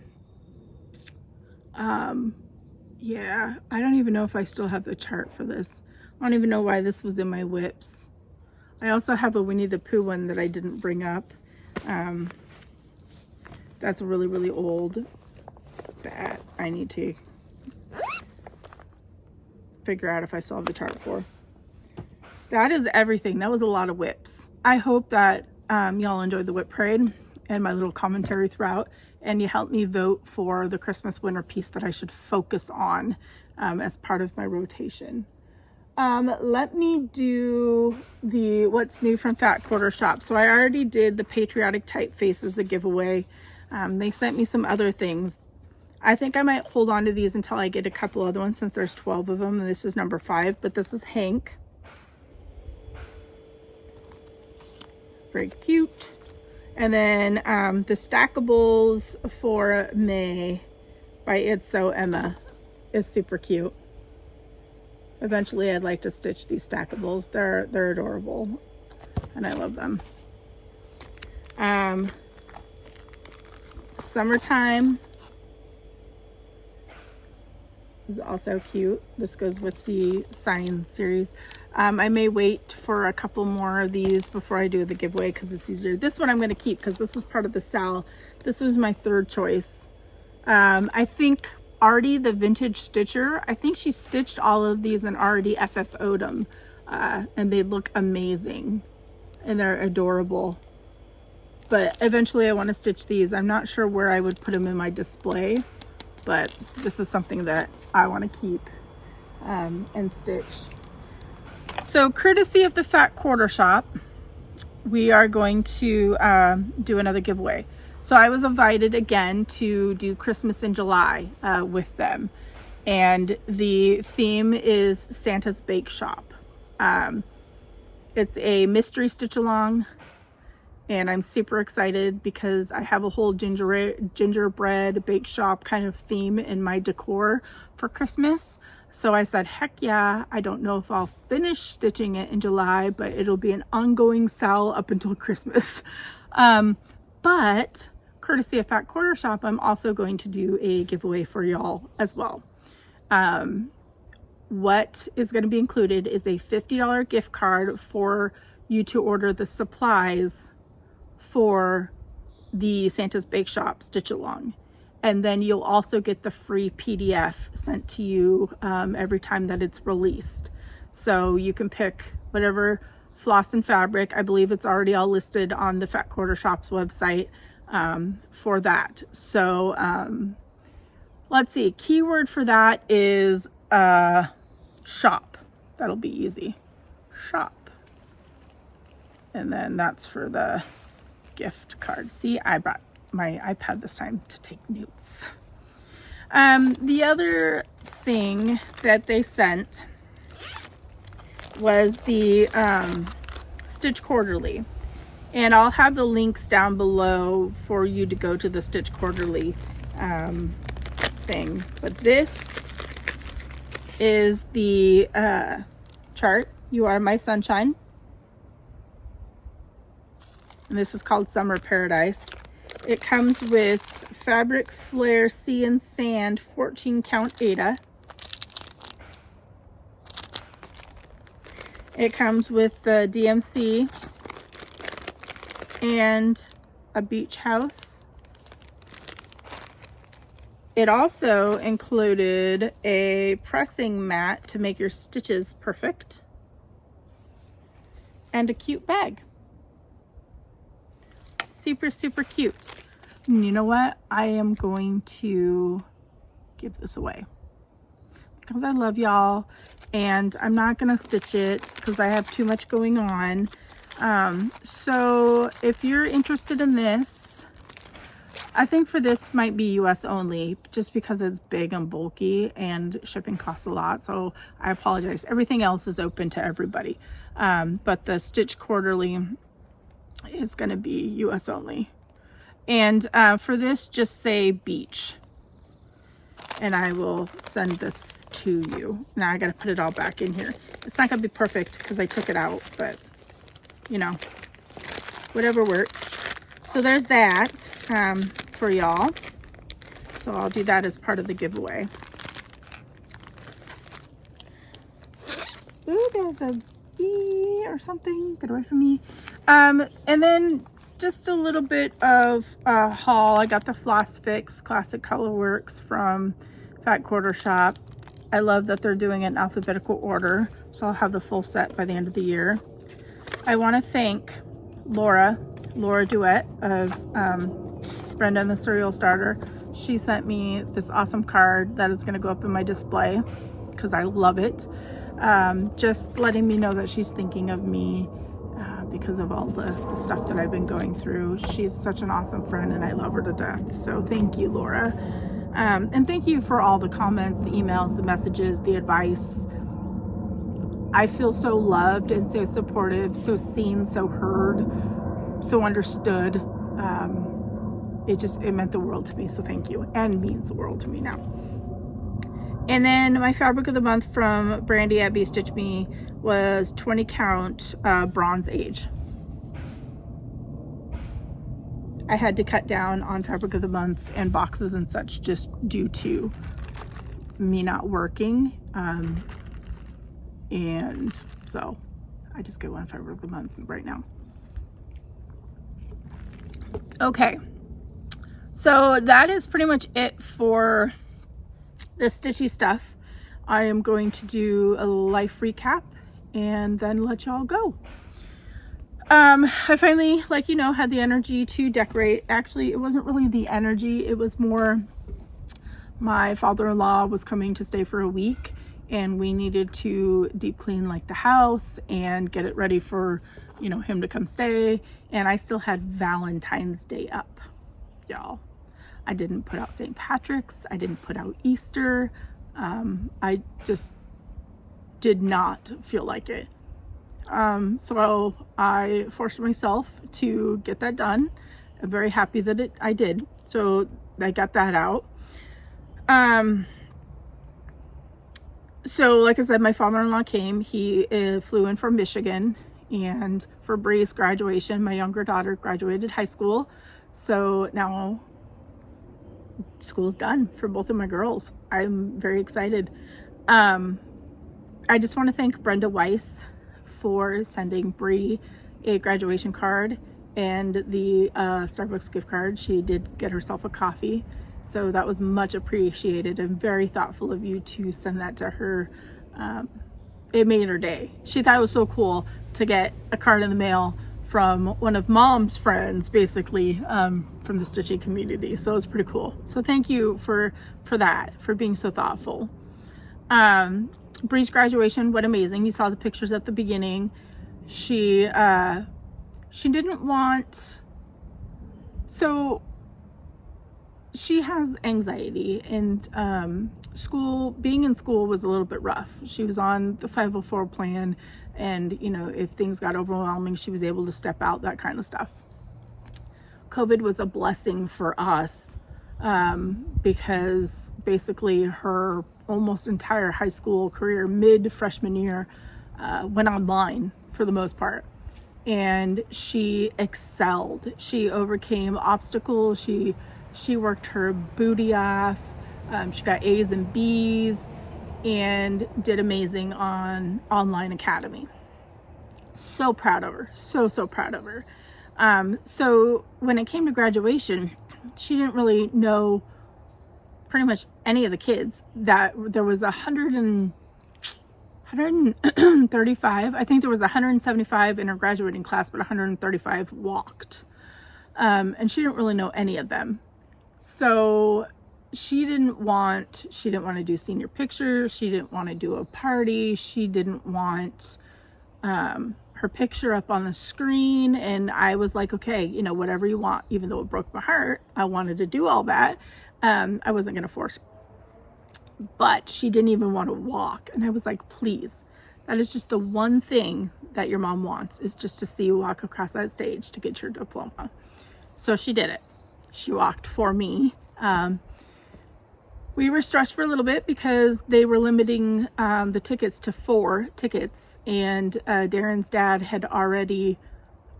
[SPEAKER 2] Yeah, I don't even know if I still have the chart for this. I don't even know why this was in my whips. I also have a Winnie the Pooh one that I didn't bring up. That's really, really old that I need to figure out if I still have the chart for. That is everything. That was a lot of whips. I hope that y'all enjoyed the whip parade and my little commentary throughout, and you helped me vote for the Christmas winter piece that I should focus on as part of my rotation. Let me do the what's new from Fat Quarter Shop. So I already did the patriotic typefaces, the giveaway. They sent me some other things. I think I might hold on to these until I get a couple other ones, since there's 12 of them, and this is number 5, but this is Hank. Very cute. And then the stackables for May by It's So Emma is super cute. Eventually I'd like to stitch these stackables. They're adorable and I love them. Summertime is also cute. This goes with the sign series. I may wait for a couple more of these before I do the giveaway because it's easier. This one I'm going to keep because this is part of the Sal. This was my third choice. I think Artie, the vintage stitcher, I think she stitched all of these and already FFO'd them. And they look amazing and they're adorable. But eventually I want to stitch these. I'm not sure where I would put them in my display, but this is something that I want to keep and stitch. So courtesy of the Fat Quarter Shop, we are going to do another giveaway. So I was invited again to do Christmas in July with them. And the theme is Santa's Bake Shop. It's a mystery stitch along. And I'm super excited because I have a whole gingerbread bake shop kind of theme in my decor for Christmas. So I said, heck yeah, I don't know if I'll finish stitching it in July, but it'll be an ongoing sale up until Christmas. But courtesy of Fat Quarter Shop, I'm also going to do a giveaway for y'all as well. What is going to be included is a $50 gift card for you to order the supplies for the Santa's Bake Shop stitch along. And then you'll also get the free PDF sent to you every time that it's released. So you can pick whatever floss and fabric. I believe it's already all listed on the Fat Quarter Shop's website for that. So let's see, keyword for that is shop. That'll be easy. Shop. And then that's for the gift card. See, I brought my iPad this time to take notes. The other thing that they sent was the Stitch Quarterly. And I'll have the links down below for you to go to the Stitch Quarterly thing. But this is the chart. You Are My Sunshine. And this is called Summer Paradise. It comes with Fabric Flare Sea and Sand 14 count Aida. It comes with the DMC and a beach house. It also included a pressing mat to make your stitches perfect and a cute bag. Super, super cute. And you know what? I am going to give this away because I love y'all, and I'm not gonna stitch it because I have too much going on. So if you're interested in this, I think for this might be US only, just because it's big and bulky and shipping costs a lot. So I apologize. Everything else is open to everybody. But the Stitch Quarterly is going to be US only. And for this, just say beach. And I will send this to you. Now I got to put it all back in here. It's not going to be perfect because I took it out, but you know, whatever works. So there's that for y'all. So I'll do that as part of the giveaway. Ooh, there's a bee or something. Get away from me. And then just a little bit of haul. I got the Floss Fix Classic Colorworks from Fat Quarter Shop. I love that they're doing it in alphabetical order, so I'll have the full set by the end of the year. I want to thank Laura Duet of Brenda and the Cereal Starter. She sent me this awesome card that is going to go up in my display because I love it. Just letting me know that she's thinking of me because of all the stuff that I've been going through. She's such an awesome friend and I love her to death. So thank you, Laura. And thank you for all the comments, the emails, the messages, the advice. I feel so loved and so supportive, so seen, so heard, so understood. It meant the world to me, so thank you, and means the world to me now. And then my fabric of the month from Brandy at Bee Stitch Me was 20 count Bronze Age. I had to cut down on fabric of the month and boxes and such just due to me not working. And so I just get one fabric of the month right now. Okay. So that is pretty much it for the stitchy stuff. I am going to do a life recap and then let y'all go. I finally, like, you know, had the energy to decorate. Actually, it wasn't really the energy. It was more my father-in-law was coming to stay for a week and we needed to deep clean like the house and get it ready for, you know, him to come stay. And I still had Valentine's Day up, y'all. I didn't put out St. Patrick's. I didn't put out Easter. I just did not feel like it. So I forced myself to get that done. I'm very happy that I did. So I got that out. So like I said, my father-in-law came. He flew in from Michigan, and for Brie's graduation, my younger daughter graduated high school. So now school's done for both of my girls. I'm very excited. I just want to thank Brenda Weiss for sending Brie a graduation card and the Starbucks gift card. She did get herself a coffee, so that was much appreciated and very thoughtful of you to send that to her. It made her day. She thought it was so cool to get a card in the mail from one of Mom's friends, basically, from the stitching community. So it was pretty cool. So thank you for that, for being so thoughtful. Brie's graduation went amazing. You saw the pictures at the beginning. She didn't want, so she has anxiety, and being in school was a little bit rough. She was on the 504 plan, and you know, if things got overwhelming, she was able to step out, that kind of stuff. COVID was a blessing for us, because basically her almost entire high school career, mid freshman year, went online for the most part. And she excelled. She overcame obstacles. She worked her booty off. She got A's and B's and did amazing on Online Academy. So proud of her. So proud of her. So when it came to graduation, she didn't really know pretty much any of the kids. That there was 135. I think there was 175 in her graduating class, but 135 walked. And she didn't really know any of them. So she didn't want to do senior pictures. She didn't want to do a party. She didn't want her picture up on the screen. And I was like, okay, you know, whatever you want. Even though it broke my heart, I wanted to do all that. I wasn't going to force her. But she didn't even want to walk. And I was like, please, that is just the one thing that your mom wants, is just to see you walk across that stage to get your diploma. So she did it. She walked for me. We were stressed for a little bit because they were limiting the tickets to 4 tickets. And Darren's dad had already,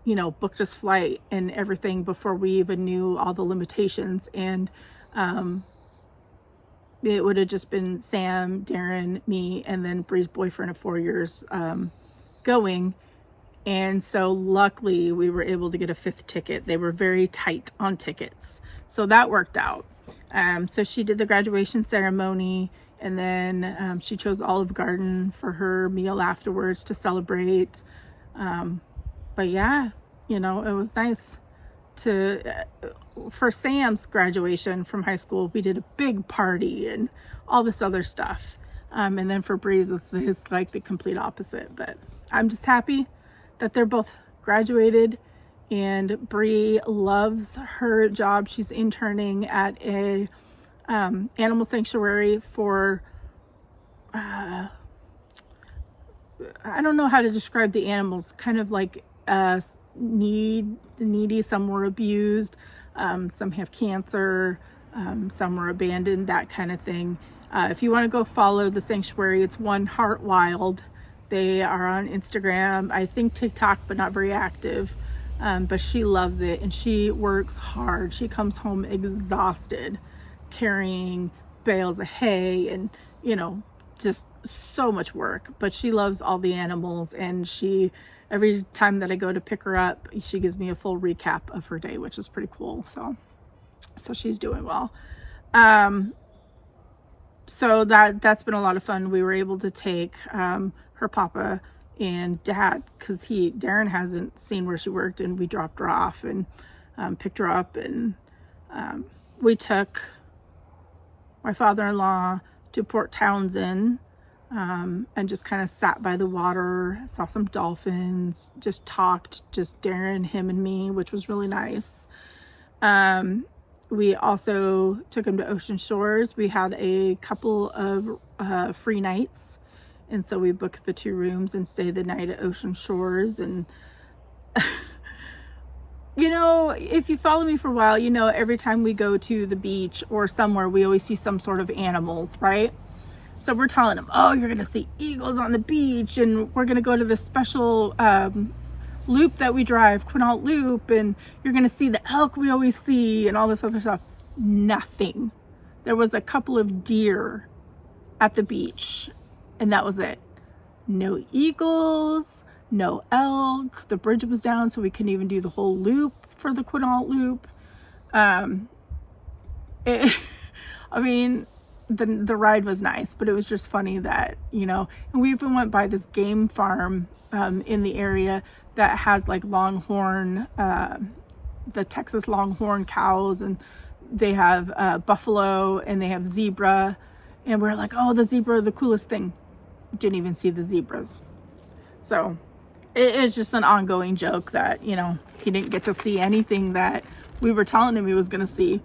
[SPEAKER 2] you know, booked his flight and everything before we even knew all the limitations. And it would have just been Sam, Darren, me, and then Brie's boyfriend of 4 years going. And so luckily we were able to get a 5th ticket. They were very tight on tickets. So that worked out. So she did the graduation ceremony, and then she chose Olive Garden for her meal afterwards to celebrate. But yeah, you know, it was nice for Sam's graduation from high school. We did a big party and all this other stuff. And then for Brie's, it's like the complete opposite. But I'm just happy that they're both graduated, and Brie loves her job. She's interning at a animal sanctuary for I don't know how to describe the animals, kind of like needy. Some were abused, some have cancer, some were abandoned, that kind of thing. If you want to go follow the sanctuary, it's One Heart Wild. They are on Instagram, I think TikTok, but not very active. But she loves it, and she works hard. She comes home exhausted, carrying bales of hay and, you know, just so much work. But she loves all the animals, and every time that I go to pick her up, she gives me a full recap of her day, which is pretty cool. So she's doing well. So that's been a lot of fun. We were able to take her papa and dad, because Darren hasn't seen where she worked, and we dropped her off and picked her up, and we took my father-in-law to Port Townsend, and just kind of sat by the water, saw some dolphins, just talked, just Darren, him, and me, which was really nice. We also took him to Ocean Shores. We had a couple of free nights, and so we booked the 2 rooms and stayed the night at Ocean Shores. And you know, if you follow me for a while, you know, every time we go to the beach or somewhere, we always see some sort of animals, right? So we're telling them, oh, you're going to see eagles on the beach, and we're going to go to this special loop that we drive, Quinault Loop, and you're going to see the elk we always see and all this other stuff. Nothing. There was a couple of deer at the beach, and that was it. No eagles, no elk. The bridge was down, so we couldn't even do the whole loop for the Quinault Loop. I mean, the ride was nice, but it was just funny that, you know, and we even went by this game farm in the area that has like longhorn, the Texas longhorn cows, and they have buffalo, and they have zebra, and we're like, oh, the zebra are the coolest thing. Didn't even see the zebras. So it's just an ongoing joke that, you know, he didn't get to see anything that we were telling him he was going to see.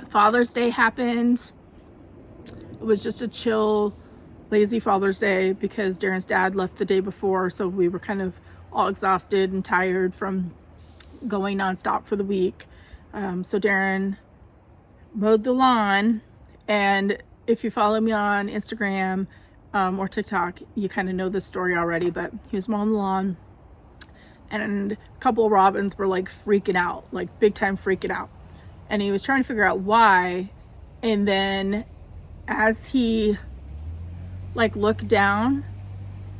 [SPEAKER 2] Father's Day happened. It was just a chill, lazy Father's Day because Darren's dad left the day before, so we were kind of all exhausted and tired from going nonstop for the week. So Darren mowed the lawn, and if you follow me on Instagram or TikTok, you kind of know this story already, but he was mowing the lawn, and a couple of robins were like freaking out, like big time freaking out. And he was trying to figure out why. And then as he like looked down,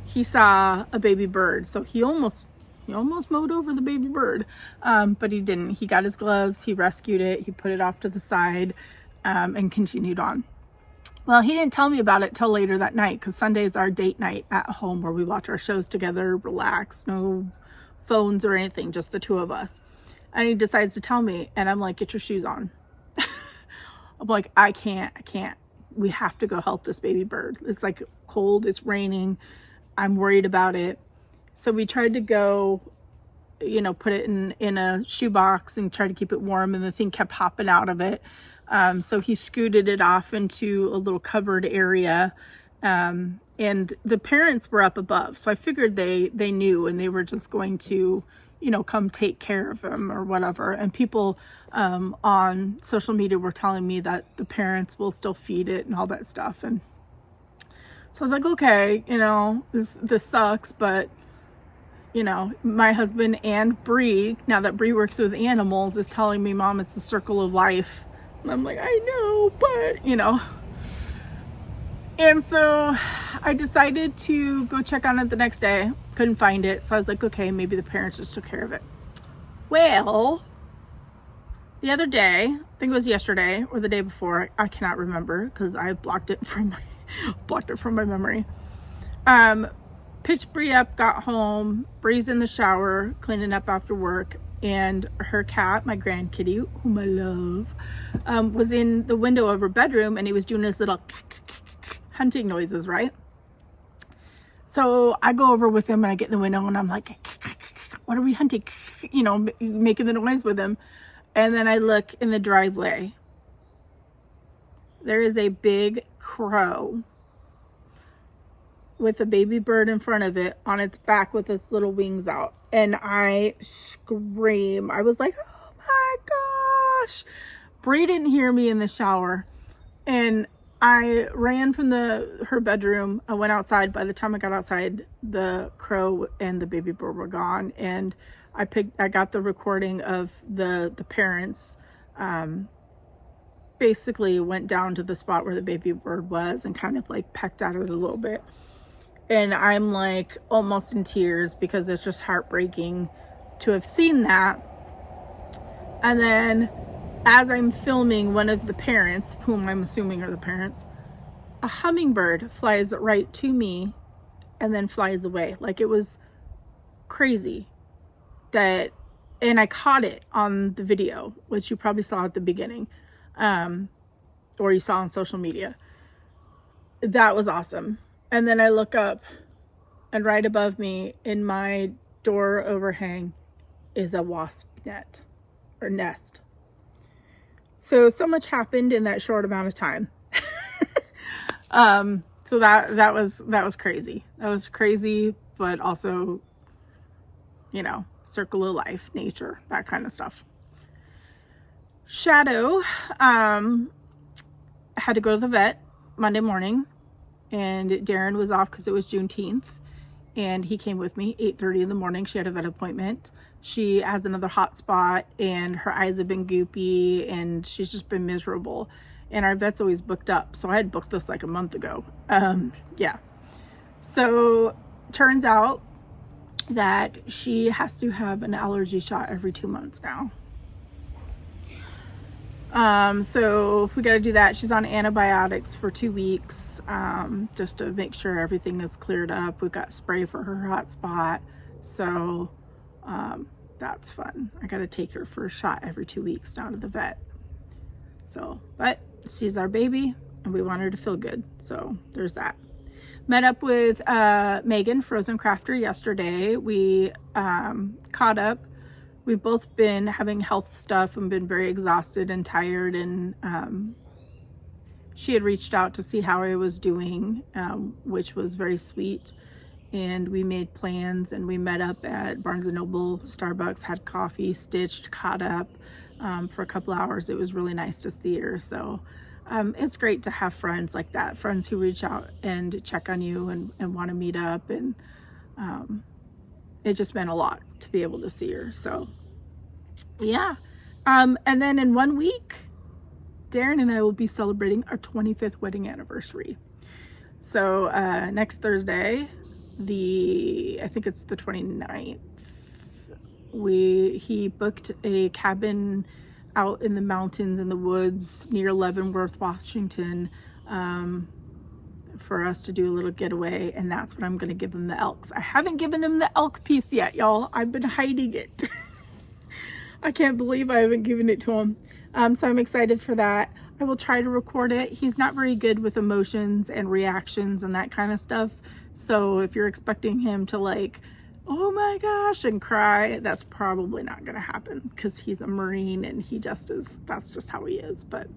[SPEAKER 2] he saw a baby bird. So he almost mowed over the baby bird, but he didn't. He got his gloves, he rescued it, he put it off to the side, and continued on. Well, he didn't tell me about it till later that night, because Sunday's our date night at home where we watch our shows together, relax, no phones or anything, just the two of us. And he decides to tell me, and I'm like, get your shoes on. I'm like, I can't. We have to go help this baby bird. It's like cold, it's raining, I'm worried about it. So we tried to go, put it in a shoebox and try to keep it warm, and the thing kept hopping out of it. So he scooted it off into a little covered area, and the parents were up above. So I figured they knew, and they were just going to, come take care of him or whatever. And people on social media were telling me that the parents will still feed it and all that stuff. And so I was like, okay, this sucks, but my husband and Brie, now that Brie works with animals, is telling me, Mom, it's the circle of life. And I'm like, I know, but, And so I decided to go check on it the next day. Couldn't find it. So I was like, okay, maybe the parents just took care of it. Well, the other day, I think it was yesterday or the day before, I cannot remember because I blocked it from my memory. Picked Brie up, got home, Brie's in the shower, cleaning up after work, and her cat, my grand kitty, whom I love, was in the window of her bedroom, and he was doing his little hunting noises, right? So I go over with him, and I get in the window, and I'm like, what are we hunting? Making the noise with him. And then I look in the driveway. There is a big crow with a baby bird in front of it on its back with its little wings out. And I scream. I was like, oh my gosh. Brie didn't hear me in the shower. And I ran from her bedroom. I went outside. By the time I got outside, the crow and the baby bird were gone. And I got the recording of the parents, basically went down to the spot where the baby bird was and kind of like pecked at it a little bit. And I'm like almost in tears because it's just heartbreaking to have seen that. And then as I'm filming, one of the parents, whom I'm assuming are the parents, a hummingbird flies right to me and then flies away. Like, it was crazy that, and I caught it on the video, which you probably saw at the beginning, or you saw on social media. That was awesome. And then I look up, and right above me in my door overhang is a wasp net or nest. So much happened in that short amount of time. So that was crazy. That was crazy, but also, circle of life, nature, that kind of stuff. Shadow had to go to the vet Monday morning, and Darren was off because it was Juneteenth, and he came with me 8:30 in the morning. She had a vet appointment. She has another hot spot, and her eyes have been goopy, and she's just been miserable. And our vet's always booked up, so I had booked this like a month ago. Yeah. So turns out that she has to have an allergy shot every 2 months now. So we got to do that. She's on antibiotics for 2 weeks, just to make sure everything is cleared up. We've got spray for her hot spot. So, that's fun. I got to take her for a shot every 2 weeks now to the vet. So, but she's our baby and we want her to feel good. So there's that. Met up with, Megan, Frozen Crafter, yesterday. We, caught up we've both been having health stuff and been very exhausted and tired, and she had reached out to see how I was doing, which was very sweet. And we made plans, and we met up at Barnes & Noble, Starbucks, had coffee, stitched, caught up for a couple hours. It was really nice to see her. So it's great to have friends like that, friends who reach out and check on you and want to meet up. And it just meant a lot to be able to see her. So yeah. And then in 1 week, Darren and I will be celebrating our 25th wedding anniversary. So next Thursday, I think it's the 29th, he booked a cabin out in the mountains in the woods near Leavenworth, Washington, for us to do a little getaway, and that's when I'm going to give him the elks. I haven't given him the elk piece yet, y'all. I've been hiding it. I can't believe I haven't given it to him. So I'm excited for that. I will try to record it. He's not very good with emotions and reactions and that kind of stuff. So if you're expecting him to like, oh my gosh, and cry, that's probably not going to happen, because he's a Marine and he just is, that's just how he is. But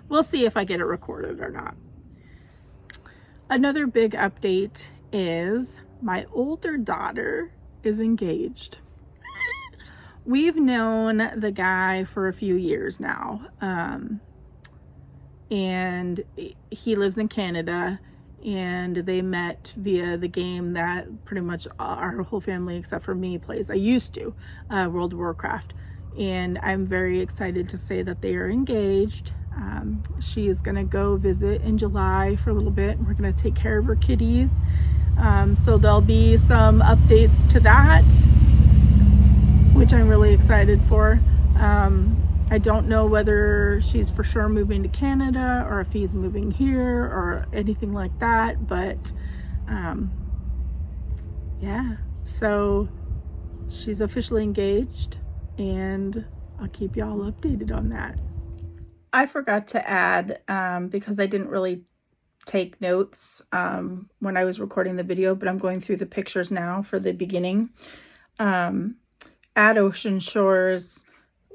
[SPEAKER 2] we'll see if I get it recorded or not. Another big update is my older daughter is engaged. We've known the guy for a few years now, and he lives in Canada, and they met via the game that pretty much our whole family except for me plays. I used to, World of Warcraft, and I'm very excited to say that they are engaged. She is gonna go visit in July for a little bit, and we're gonna take care of her kitties. So there'll be some updates to that, which I'm really excited for. I don't know whether she's for sure moving to Canada or if he's moving here or anything like that, but yeah, so she's officially engaged, and I'll keep y'all updated on that. I forgot to add, because I didn't really take notes when I was recording the video, but I'm going through the pictures now for the beginning. At Ocean Shores,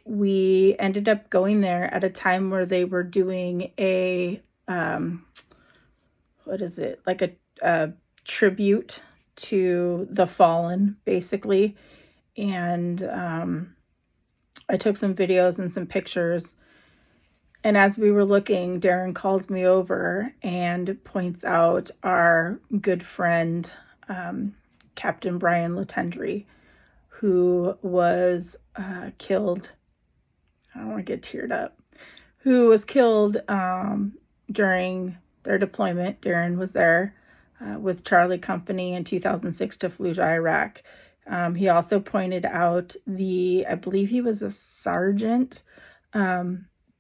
[SPEAKER 2] we ended up going there at a time where they were doing a, what is it? Like a tribute to the fallen, basically. And I took some videos and some pictures. And as we were looking, Darren calls me over and points out our good friend, Captain Brian Latendry, who was killed. I don't want to get teared up. Who was killed during their deployment. Darren was there with Charlie Company in 2006 to Fallujah, Iraq. He also pointed out I believe he was a sergeant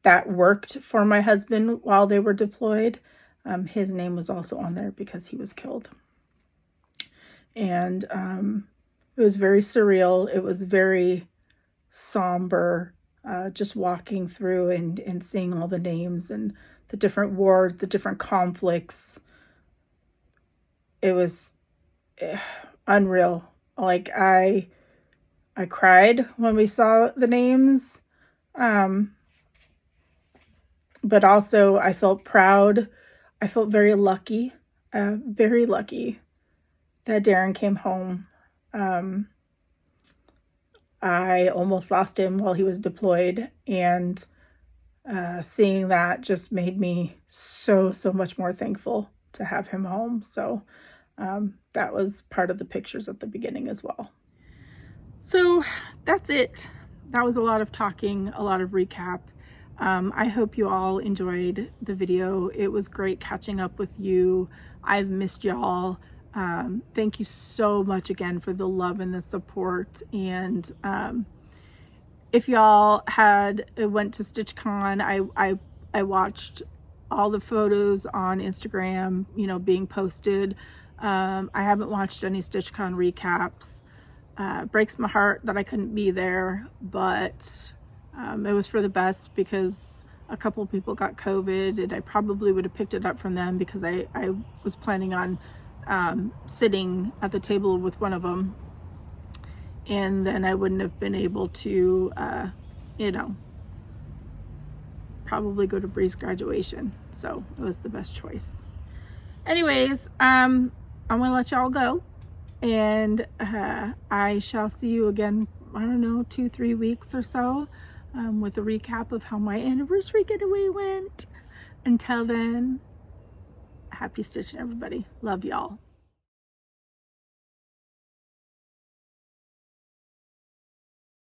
[SPEAKER 2] that worked for my husband while they were deployed. His name was also on there because he was killed. And it was very surreal. It was very somber, just walking through and seeing all the names and the different wars, the different conflicts. It was unreal. Like I cried when we saw the names. But also I felt proud. I felt very lucky that Darren came home. I almost lost him while he was deployed, and seeing that just made me so much more thankful to have him home. So that was part of the pictures at the beginning as well. So that's it. That was a lot of talking, a lot of recap. I hope you all enjoyed the video. It was great catching up with you. I've missed y'all. Thank you so much again for the love and the support. And if y'all went to StitchCon, I watched all the photos on Instagram, being posted. I haven't watched any StitchCon recaps. Breaks my heart that I couldn't be there, but it was for the best because a couple of people got COVID, and I probably would have picked it up from them because I was planning on sitting at the table with one of them. and then I wouldn't have been able to, you know, probably go to Brie's graduation. So it was the best choice. Anyways, I'm gonna let y'all go, and I shall see you again, I don't know, 2-3 weeks or so, with a recap of how my anniversary getaway went. Until then, happy stitching, everybody. Love y'all.